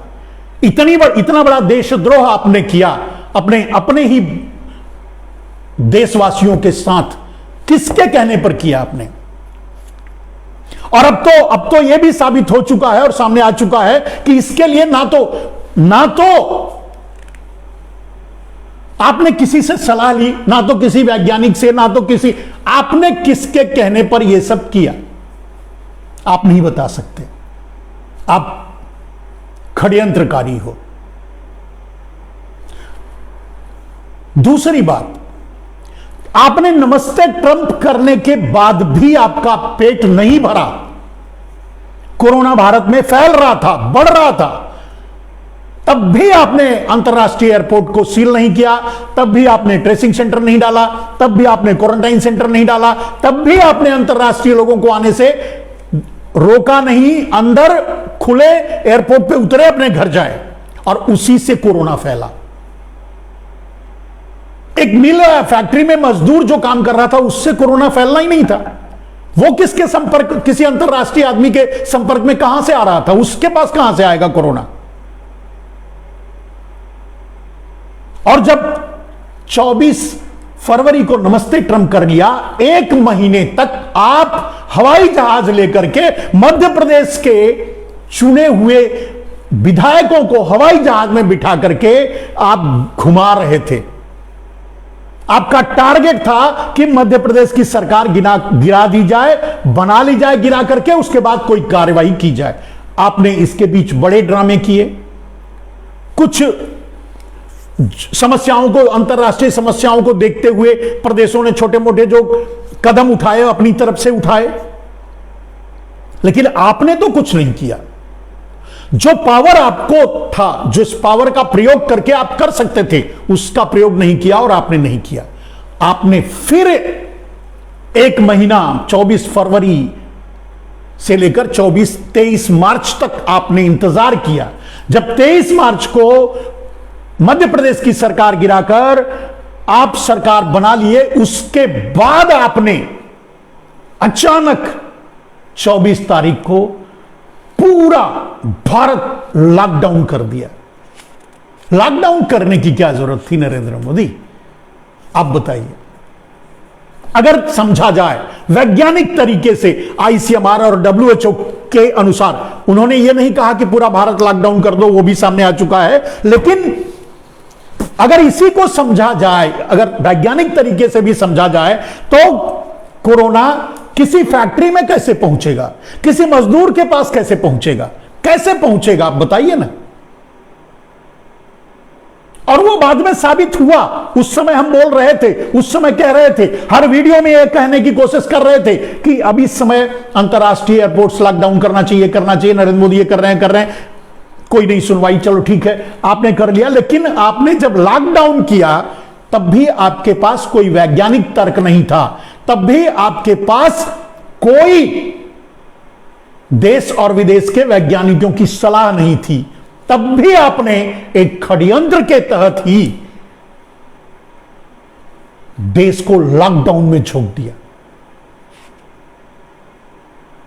इतना बड़ा देशद्रोह आपने किया अपने ही देशवासियों के साथ। किसके कहने पर किया आपने? और अब तो यह भी साबित हो चुका है और सामने आ चुका है कि इसके लिए ना तो आपने किसी से सलाह ली, ना तो किसी वैज्ञानिक से, ना तो किसी, आपने किसके कहने पर यह सब किया? आप नहीं बता सकते। आप षड्यंत्रकारी हो। दूसरी बात, आपने नमस्ते ट्रंप करने के बाद भी आपका पेट नहीं भरा। कोरोना भारत में फैल रहा था, बढ़ रहा था, तब भी आपने अंतरराष्ट्रीय एयरपोर्ट को सील नहीं किया, तब भी आपने ट्रेसिंग सेंटर नहीं डाला, तब भी आपने क्वारंटाइन सेंटर नहीं डाला, तब भी आपने अंतरराष्ट्रीय लोगों को आने से रोका नहीं। अंदर खुले एयरपोर्ट पे उतरे, अपने घर जाए, और उसी से कोरोना फैला। एक मिल फैक्ट्री में मजदूर जो काम कर रहा था, उससे कोरोना फैलना ही नहीं था। वो किसके संपर्क, किसी अंतरराष्ट्रीय आदमी के संपर्क में कहां से आ रहा था? उसके पास कहां से आएगा कोरोना? और जब 24 फरवरी को नमस्ते ट्रंप कर लिया, एक महीने तक आप हवाई जहाज लेकर के मध्य प्रदेश के चुने हुए विधायकों को हवाई जहाज में बिठा करके आप घुमा रहे थे। आपका टारगेट था कि मध्य प्रदेश की सरकार गिरा दी जाए, बना ली जाए गिरा करके, उसके बाद कोई कार्रवाई की जाए। आपने इसके बीच बड़े ड्रामे किए, कुछ समस्याओं को, अंतरराष्ट्रीय समस्याओं को देखते हुए प्रदेशों ने छोटे मोटे जो कदम उठाए अपनी तरफ से उठाए, लेकिन आपने तो कुछ नहीं किया। जो पावर आपको था, जिस पावर का प्रयोग करके आप कर सकते थे, उसका प्रयोग नहीं किया और आपने नहीं किया। आपने फिर एक महीना 24 फरवरी से लेकर 23 मार्च तक आपने इंतजार किया। जब 23 मार्च को मध्य प्रदेश की सरकार गिराकर आप सरकार बना लिए, उसके बाद आपने अचानक 24 तारीख को पूरा भारत लॉकडाउन कर दिया। लॉकडाउन करने की क्या जरूरत थी नरेंद्र मोदी? आप बताइए। अगर समझा जाए वैज्ञानिक तरीके से, आईसीएमआर और डब्ल्यूएचओ के अनुसार, उन्होंने यह नहीं कहा कि पूरा भारत लॉकडाउन कर दो, वो भी सामने आ चुका है, लेकिन अगर इसी को समझा जाए, अगर वैज्ञानिक तरीके से भी समझा जाए, तो कोरोना किसी फैक्ट्री में कैसे पहुंचेगा, किसी मजदूर के पास कैसे पहुंचेगा, कैसे पहुंचेगा आप बताइए ना। और वो बाद में साबित हुआ। उस समय हम बोल रहे थे, उस समय कह रहे थे, हर वीडियो में यह कहने की कोशिश कर रहे थे कि अब इस समय अंतरराष्ट्रीय एयरपोर्ट्स लॉकडाउन करना चाहिए, नरेंद्र मोदी ये कर रहे हैं, कोई नहीं सुनवाई, चलो ठीक है आपने कर लिया। लेकिन आपने जब लॉकडाउन किया तब भी आपके पास कोई वैज्ञानिक तर्क नहीं था, तब भी आपके पास कोई देश और विदेश के वैज्ञानिकों की सलाह नहीं थी, तब भी आपने एक षड्यंत्र के तहत ही देश को लॉकडाउन में झोंक दिया।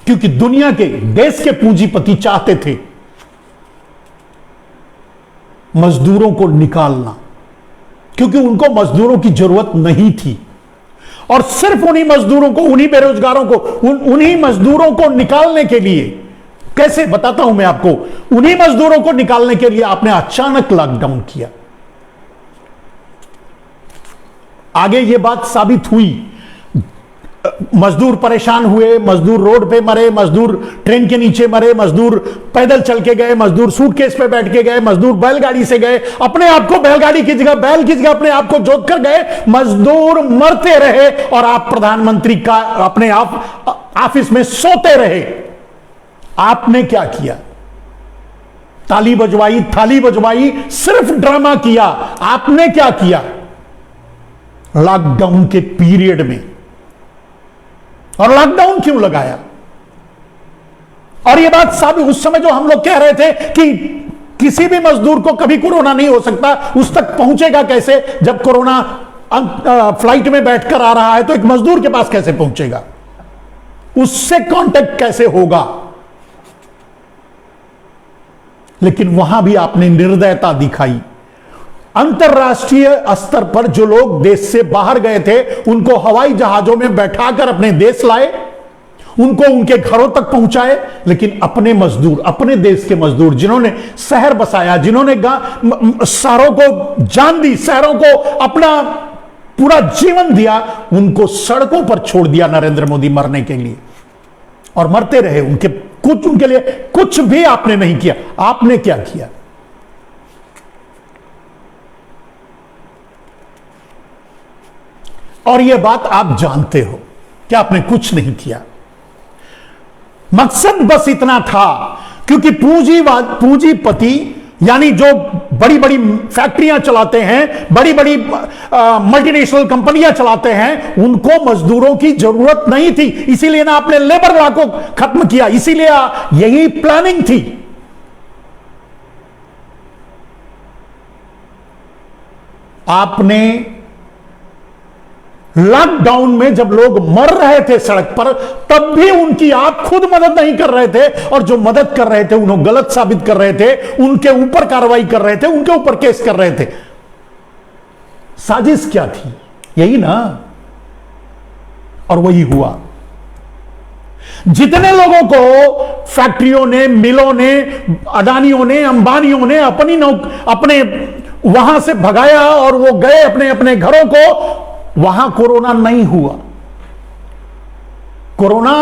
क्योंकि दुनिया के, देश के पूंजीपति चाहते थे मजदूरों को निकालना, क्योंकि उनको मजदूरों की जरूरत नहीं थी। और सिर्फ उन्हीं मजदूरों को, उन्हीं बेरोजगारों को, उन्हीं मजदूरों को निकालने के लिए, कैसे बताता हूं मैं आपको, उन्हीं मजदूरों को निकालने के लिए आपने अचानक लॉकडाउन किया। आगे यह बात साबित हुई, मजदूर परेशान हुए, मजदूर रोड पे मरे, मजदूर ट्रेन के नीचे मरे, मजदूर पैदल चल के गए, मजदूर सूटकेस पे बैठ के गए, मजदूर बैलगाड़ी से गए, अपने आप को बैलगाड़ी की जगह, बैल की जगह अपने आप को जोत कर गए, मजदूर मरते रहे और आप प्रधानमंत्री का अपने आप ऑफिस में सोते रहे। आपने क्या किया? ताली बजवाई, थाली बजवाई, सिर्फ ड्रामा किया। आपने क्या किया लॉकडाउन के पीरियड में? और लॉकडाउन क्यों लगाया? और यह बात साबित, उस समय जो हम लोग कह रहे थे कि किसी भी मजदूर को कभी कोरोना नहीं हो सकता, उस तक पहुंचेगा कैसे? जब कोरोना फ्लाइट में बैठकर आ रहा है तो एक मजदूर के पास कैसे पहुंचेगा? उससे कांटेक्ट कैसे होगा? लेकिन वहां भी आपने निर्दयता दिखाई। अंतरराष्ट्रीय स्तर पर जो लोग देश से बाहर गए थे, उनको हवाई जहाजों में बैठाकर अपने देश लाए, उनको उनके घरों तक पहुंचाए, लेकिन अपने मजदूर, अपने देश के मजदूर, जिन्होंने शहर बसाया, जिन्होंने शहरों को जान दी, शहरों को अपना पूरा जीवन दिया, उनको सड़कों पर छोड़ दिया नरेंद्र मोदी मरने के लिए, और मरते रहे। उनके लिए कुछ भी आपने नहीं किया। आपने क्या किया? और यह बात आप जानते हो कि आपने कुछ नहीं किया। मकसद बस इतना था, क्योंकि पूंजीपति यानी जो बड़ी बड़ी फैक्ट्रियां चलाते हैं, बड़ी बड़ी मल्टीनेशनल कंपनियां चलाते हैं, उनको मजदूरों की जरूरत नहीं थी। इसीलिए ना आपने लेबर लॉ को खत्म किया, इसीलिए यही प्लानिंग थी। आपने लॉकडाउन में जब लोग मर रहे थे सड़क पर, तब भी उनकी आप खुद मदद नहीं कर रहे थे, और जो मदद कर रहे थे उन्हें गलत साबित कर रहे थे, उनके ऊपर कार्रवाई कर रहे थे, उनके ऊपर केस कर रहे थे। साजिश क्या थी? यही ना, और वही हुआ। जितने लोगों को फैक्ट्रियों ने, मिलों ने, अडानियों ने, अंबानियों ने अपने वहां से भगाया और वो गए अपने अपने घरों को, वहां कोरोना नहीं हुआ। कोरोना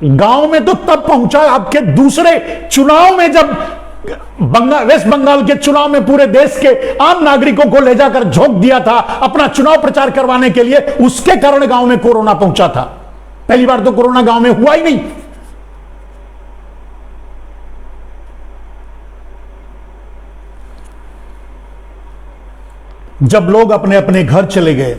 गांव में तो तब पहुंचा आपके दूसरे चुनाव में, जब वेस्ट बंगाल के चुनाव में पूरे देश के आम नागरिकों को ले जाकर झोंक दिया था अपना चुनाव प्रचार करवाने के लिए, उसके कारण गांव में कोरोना पहुंचा था। पहली बार तो कोरोना गांव में हुआ ही नहीं। जब लोग अपने अपने घर चले गए,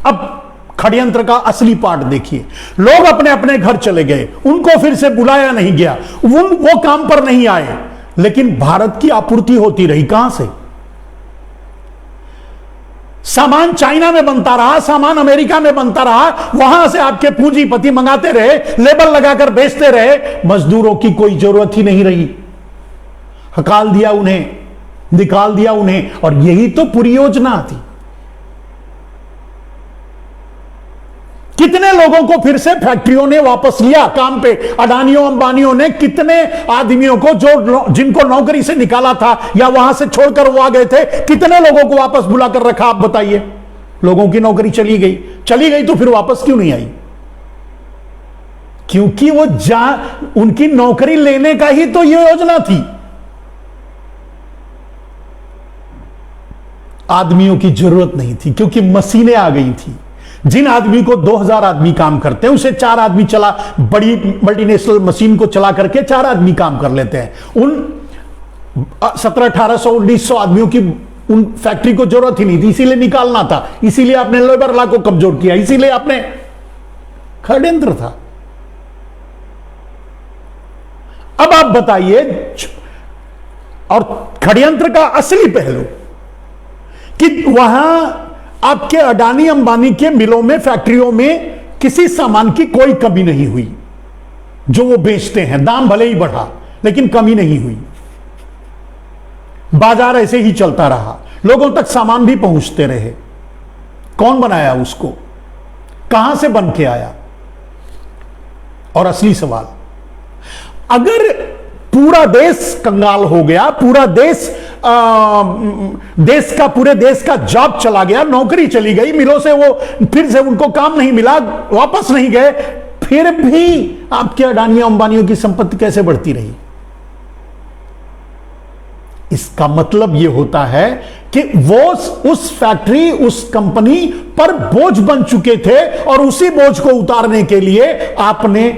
अब षड्यंत्र का असली पार्ट देखिए। लोग अपने अपने घर चले गए, उनको फिर से बुलाया नहीं गया, वो काम पर नहीं आए, लेकिन भारत की आपूर्ति होती रही। कहां से? सामान चाइना में बनता रहा, सामान अमेरिका में बनता रहा, वहां से आपके पूंजीपति मंगाते रहे, लेबल लगाकर बेचते रहे, मजदूरों की कोई जरूरत ही नहीं रही। हकाल दिया उन्हें, निकाल दिया उन्हें, और यही तो पूरी योजना थी। कितने लोगों को फिर से फैक्ट्रियों ने वापस लिया काम पे? अडानियों अंबानियों ने कितने आदमियों को, जिनको नौकरी से निकाला था या वहां से छोड़कर वो आ गए थे, कितने लोगों को वापस बुलाकर रखा? आप बताइए। लोगों की नौकरी चली गई तो फिर वापस क्यों नहीं आई? क्योंकि वो उनकी नौकरी लेने का ही तो ये योजना थी। आदमियों की जरूरत नहीं थी, क्योंकि मशीनें आ गई थी। जिन आदमी को 2000 आदमी काम करते हैं, उसे 4 आदमी चला, बड़ी मल्टीनेशनल मशीन को चला करके 4 आदमी काम कर लेते हैं। उन 1700, 1800, 1900 आदमियों की उन फैक्ट्री को जरूरत ही नहीं थी, इसीलिए निकालना था, इसीलिए आपने लेबर लॉ को कमजोर किया, इसीलिए आपने, षड्यंत्र था। अब आप बताइए, और षड्यंत्र का असली पहलू कि वहां आपके अडानी अंबानी के मिलों में, फैक्ट्रियों में किसी सामान की कोई कमी नहीं हुई जो वो बेचते हैं। दाम भले ही बढ़ा, लेकिन कमी नहीं हुई। बाजार ऐसे ही चलता रहा, लोगों तक सामान भी पहुंचते रहे। कौन बनाया उसको? कहां से बन के आया? और असली सवाल, अगर पूरा देश कंगाल हो गया, पूरा पूरे देश का जॉब चला गया, नौकरी चली गई, मिलों से वो फिर से उनको काम नहीं मिला, वापस नहीं गए, फिर भी आपके अडानियों अंबानियों की संपत्ति कैसे बढ़ती रही? इसका मतलब यह होता है कि वो उस फैक्ट्री, उस कंपनी पर बोझ बन चुके थे, और उसी बोझ को उतारने के लिए आपने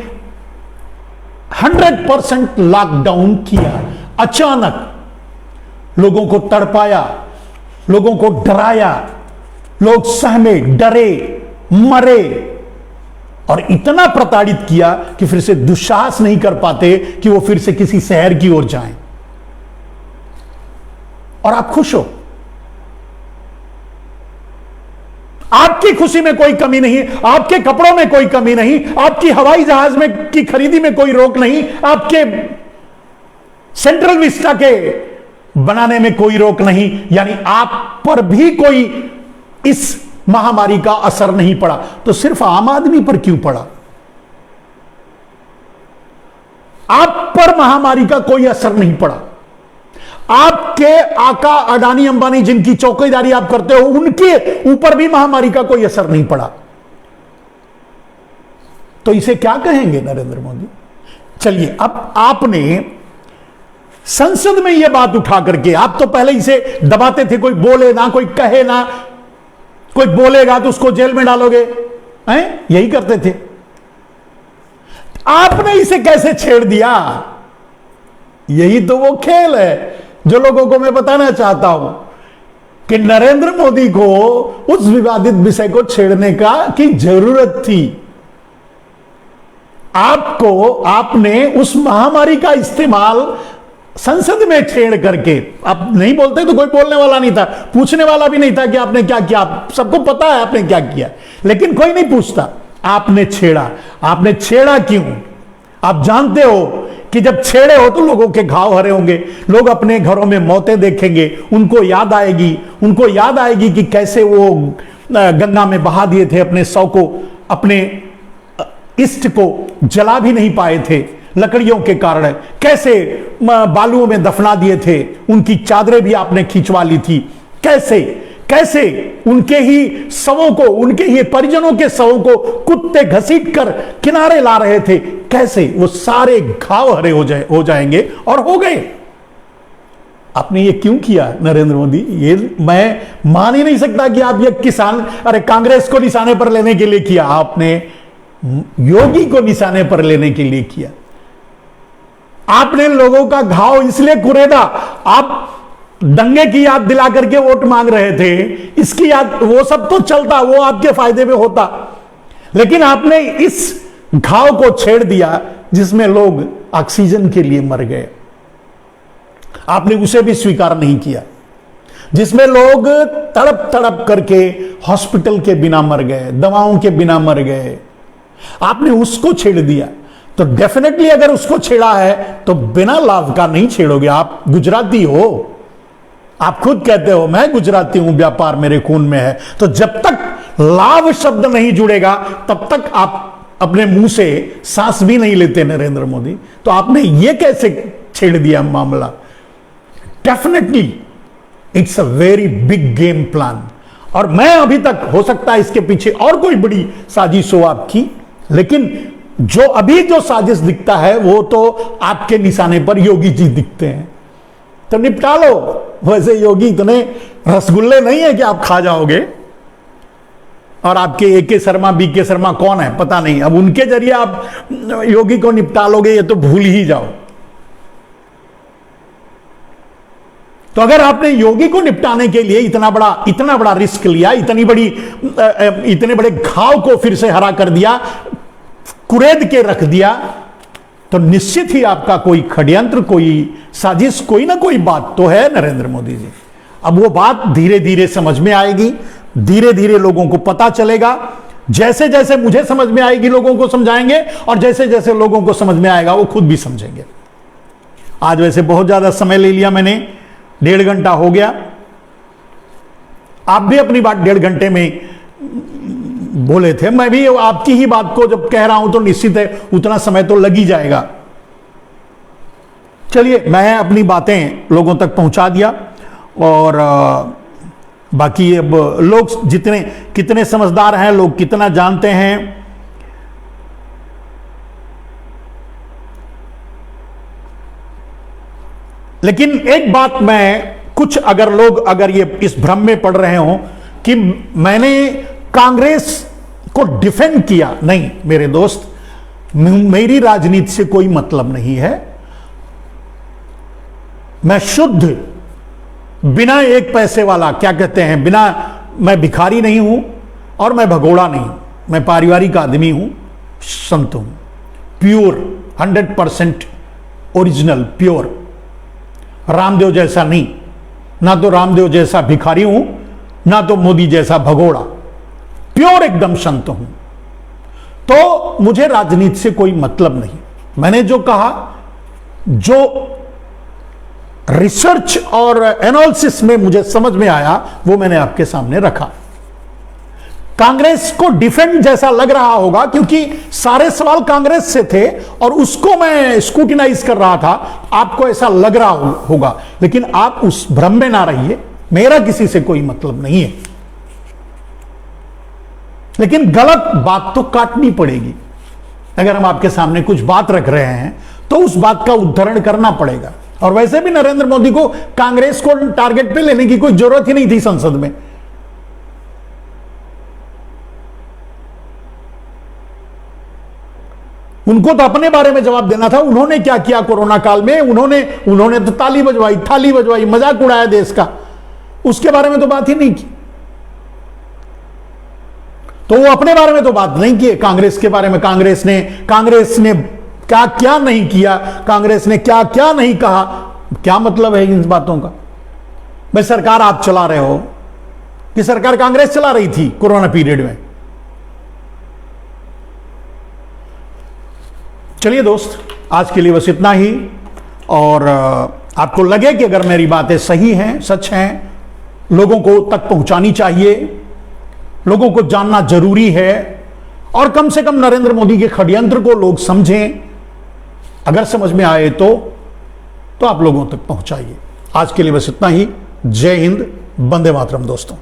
100% लॉकडाउन किया। अचानक लोगों को तड़पाया, लोगों को डराया, लोग सहमे, डरे, मरे, और इतना प्रताड़ित किया कि फिर से दुस्साहस नहीं कर पाते कि वो फिर से किसी शहर की ओर जाएं। और आप खुश हो, आपकी खुशी में कोई कमी नहीं, आपके कपड़ों में कोई कमी नहीं, आपकी हवाई जहाज में की खरीदी में कोई रोक नहीं, आपके सेंट्रल विस्टा के बनाने में कोई रोक नहीं, यानी आप पर भी कोई इस महामारी का असर नहीं पड़ा। तो सिर्फ आम आदमी पर क्यों पड़ा? आप पर महामारी का कोई असर नहीं पड़ा। आपके आका अडानी अंबानी जिनकी चौकीदारी आप करते हो, उनके ऊपर भी महामारी का कोई असर नहीं पड़ा। तो इसे क्या कहेंगे नरेंद्र मोदी? चलिए, अब आपने संसद में यह बात उठा करके, आप तो पहले इसे दबाते थे, कोई बोले ना, कोई कहे ना, कोई बोलेगा तो उसको जेल में डालोगे, हैं? यही करते थे। आपने इसे कैसे छेड़ दिया? यही तो वो खेल है जो लोगों को मैं बताना चाहता हूं, कि नरेंद्र मोदी को उस विवादित विषय को छेड़ने का की जरूरत थी। आपने उस महामारी का इस्तेमाल संसद में छेड़ करके, आप नहीं बोलते तो कोई बोलने वाला नहीं था, पूछने वाला भी नहीं था कि आपने क्या किया, सबको पता है आपने क्या किया, लेकिन कोई नहीं पूछता। आपने छेड़ा, आपने छेड़ा क्यों? आप जानते हो कि जब छेड़े हो तो लोगों के घाव हरे होंगे, लोग अपने घरों में मौतें देखेंगे, उनको याद आएगी कि कैसे वो गंगा में बहा दिए थे अपने शव को, अपने इष्ट को जला भी नहीं पाए थे लकड़ियों के कारण, कैसे बालुओं में दफना दिए थे, उनकी चादरें भी आपने खिंचवा ली थी, कैसे उनके ही शवों को, उनके ही परिजनों के शवों को कुत्ते घसीट कर किनारे ला रहे थे, कैसे वो सारे घाव हरे हो जाएंगे, और हो गए। आपने ये क्यों किया नरेंद्र मोदी? ये मैं मान ही नहीं सकता कि आप ये कांग्रेस को निशाने पर लेने के लिए किया, आपने योगी को निशाने पर लेने के लिए किया। आपने लोगों का घाव इसलिए कुरेदा, आप दंगे की याद दिला करके वोट मांग रहे थे, इसकी याद, वो सब तो चलता, वो आपके फायदे में होता, लेकिन आपने इस घाव को छेड़ दिया जिसमें लोग ऑक्सीजन के लिए मर गए, आपने उसे भी स्वीकार नहीं किया, जिसमें लोग तड़प तड़प करके हॉस्पिटल के बिना मर गए, दवाओं के बिना मर गए, आपने उसको छेड़ दिया। तो डेफिनेटली अगर उसको छेड़ा है तो बिना लाभ का नहीं छेड़ोगे। आप गुजराती हो, आप खुद कहते हो मैं गुजराती हूं, व्यापार मेरे खून में है, तो जब तक लाभ शब्द नहीं जुड़ेगा तब तक आप अपने मुंह से सांस भी नहीं लेते नरेंद्र मोदी। तो आपने ये कैसे छेड़ दिया मामला? Definitely it's a very big game plan, और मैं अभी तक, हो सकता है इसके पीछे और कोई बड़ी साजिश हो आपकी, लेकिन जो अभी जो साजिश दिखता है वो तो आपके निशाने पर योगी जी दिखते हैं। तो निपटा लो। वैसे योगी इतने रसगुल्ले नहीं है कि आप खा जाओगे, और आपके AK शर्मा, BK शर्मा कौन है पता नहीं, अब उनके जरिए आप योगी को निपटा लोगे ये तो भूल ही जाओ। तो अगर आपने योगी को निपटाने के लिए इतना बड़ा रिस्क लिया, इतने बड़े घाव को फिर से हरा कर दिया, कुरेद के रख दिया, तो निश्चित ही आपका कोई षड्यंत्र, कोई साजिश, कोई ना कोई बात तो है नरेंद्र मोदी जी। अब वो बात धीरे धीरे समझ में आएगी, धीरे धीरे लोगों को पता चलेगा, जैसे जैसे मुझे समझ में आएगी लोगों को समझाएंगे, और जैसे जैसे लोगों को समझ में आएगा वो खुद भी समझेंगे। आज वैसे बहुत ज्यादा समय ले लिया मैंने, 1.5 घंटा हो गया। आप भी अपनी बात 1.5 घंटे में बोले थे, मैं भी आपकी ही बात को जब कह रहा हूं तो निश्चित है उतना समय तो लग ही जाएगा। चलिए, मैं अपनी बातें लोगों तक पहुंचा दिया, और बाकी अब लोग कितने समझदार हैं, लोग कितना जानते हैं, लेकिन एक बात मैं, कुछ अगर ये इस भ्रम में पड़ रहे हो कि मैंने कांग्रेस को डिफेंड किया, नहीं मेरे दोस्त, मेरी राजनीति से कोई मतलब नहीं है। मैं शुद्ध, बिना 1 पैसे वाला, क्या कहते हैं, मैं भिखारी नहीं हूं और मैं भगोड़ा नहीं हूं, मैं पारिवारिक आदमी हूं, संत हूं, प्योर, 100% ओरिजिनल, प्योर, रामदेव जैसा नहीं, ना तो रामदेव जैसा भिखारी हूं, ना तो मोदी जैसा भगोड़ा, प्योर एकदम संत हूं। तो मुझे राजनीति से कोई मतलब नहीं। मैंने जो कहा, जो रिसर्च और एनालिसिस में मुझे समझ में आया, वो मैंने आपके सामने रखा। कांग्रेस को डिफेंड जैसा लग रहा होगा क्योंकि सारे सवाल कांग्रेस से थे और उसको मैं स्क्रूटिनाइज कर रहा था, आपको ऐसा लग रहा होगा, लेकिन आप उस भ्रम में ना रहिए, मेरा किसी से कोई मतलब नहीं है। लेकिन गलत बात तो काटनी पड़ेगी। अगर हम आपके सामने कुछ बात रख रहे हैं तो उस बात का उद्धरण करना पड़ेगा। और वैसे भी नरेंद्र मोदी को कांग्रेस को टारगेट पे लेने की कोई जरूरत ही नहीं थी संसद में। उनको तो अपने बारे में जवाब देना था। उन्होंने क्या किया कोरोना काल में, उन्होंने तो ताली बजवाई, थाली बजवाई, मजाक उड़ाया देश का, उसके बारे में तो बात ही नहीं की। तो वो अपने बारे में तो बात नहीं की, कांग्रेस के बारे में, कांग्रेस ने क्या क्या नहीं किया, कांग्रेस ने क्या क्या नहीं कहा, क्या मतलब है इन बातों का? भाई सरकार आप चला रहे हो कि सरकार कांग्रेस चला रही थी कोरोना पीरियड में? चलिए दोस्त, आज के लिए बस इतना ही। और आपको लगे कि अगर मेरी बातें सही हैं, सच हैं, लोगों को तक पहुंचानी चाहिए, लोगों को जानना जरूरी है, और कम से कम नरेंद्र मोदी के षड्यंत्र को लोग समझें, अगर समझ में आए तो आप लोगों तक पहुंचाइए। आज के लिए बस इतना ही। जय हिंद, वंदे मातरम दोस्तों।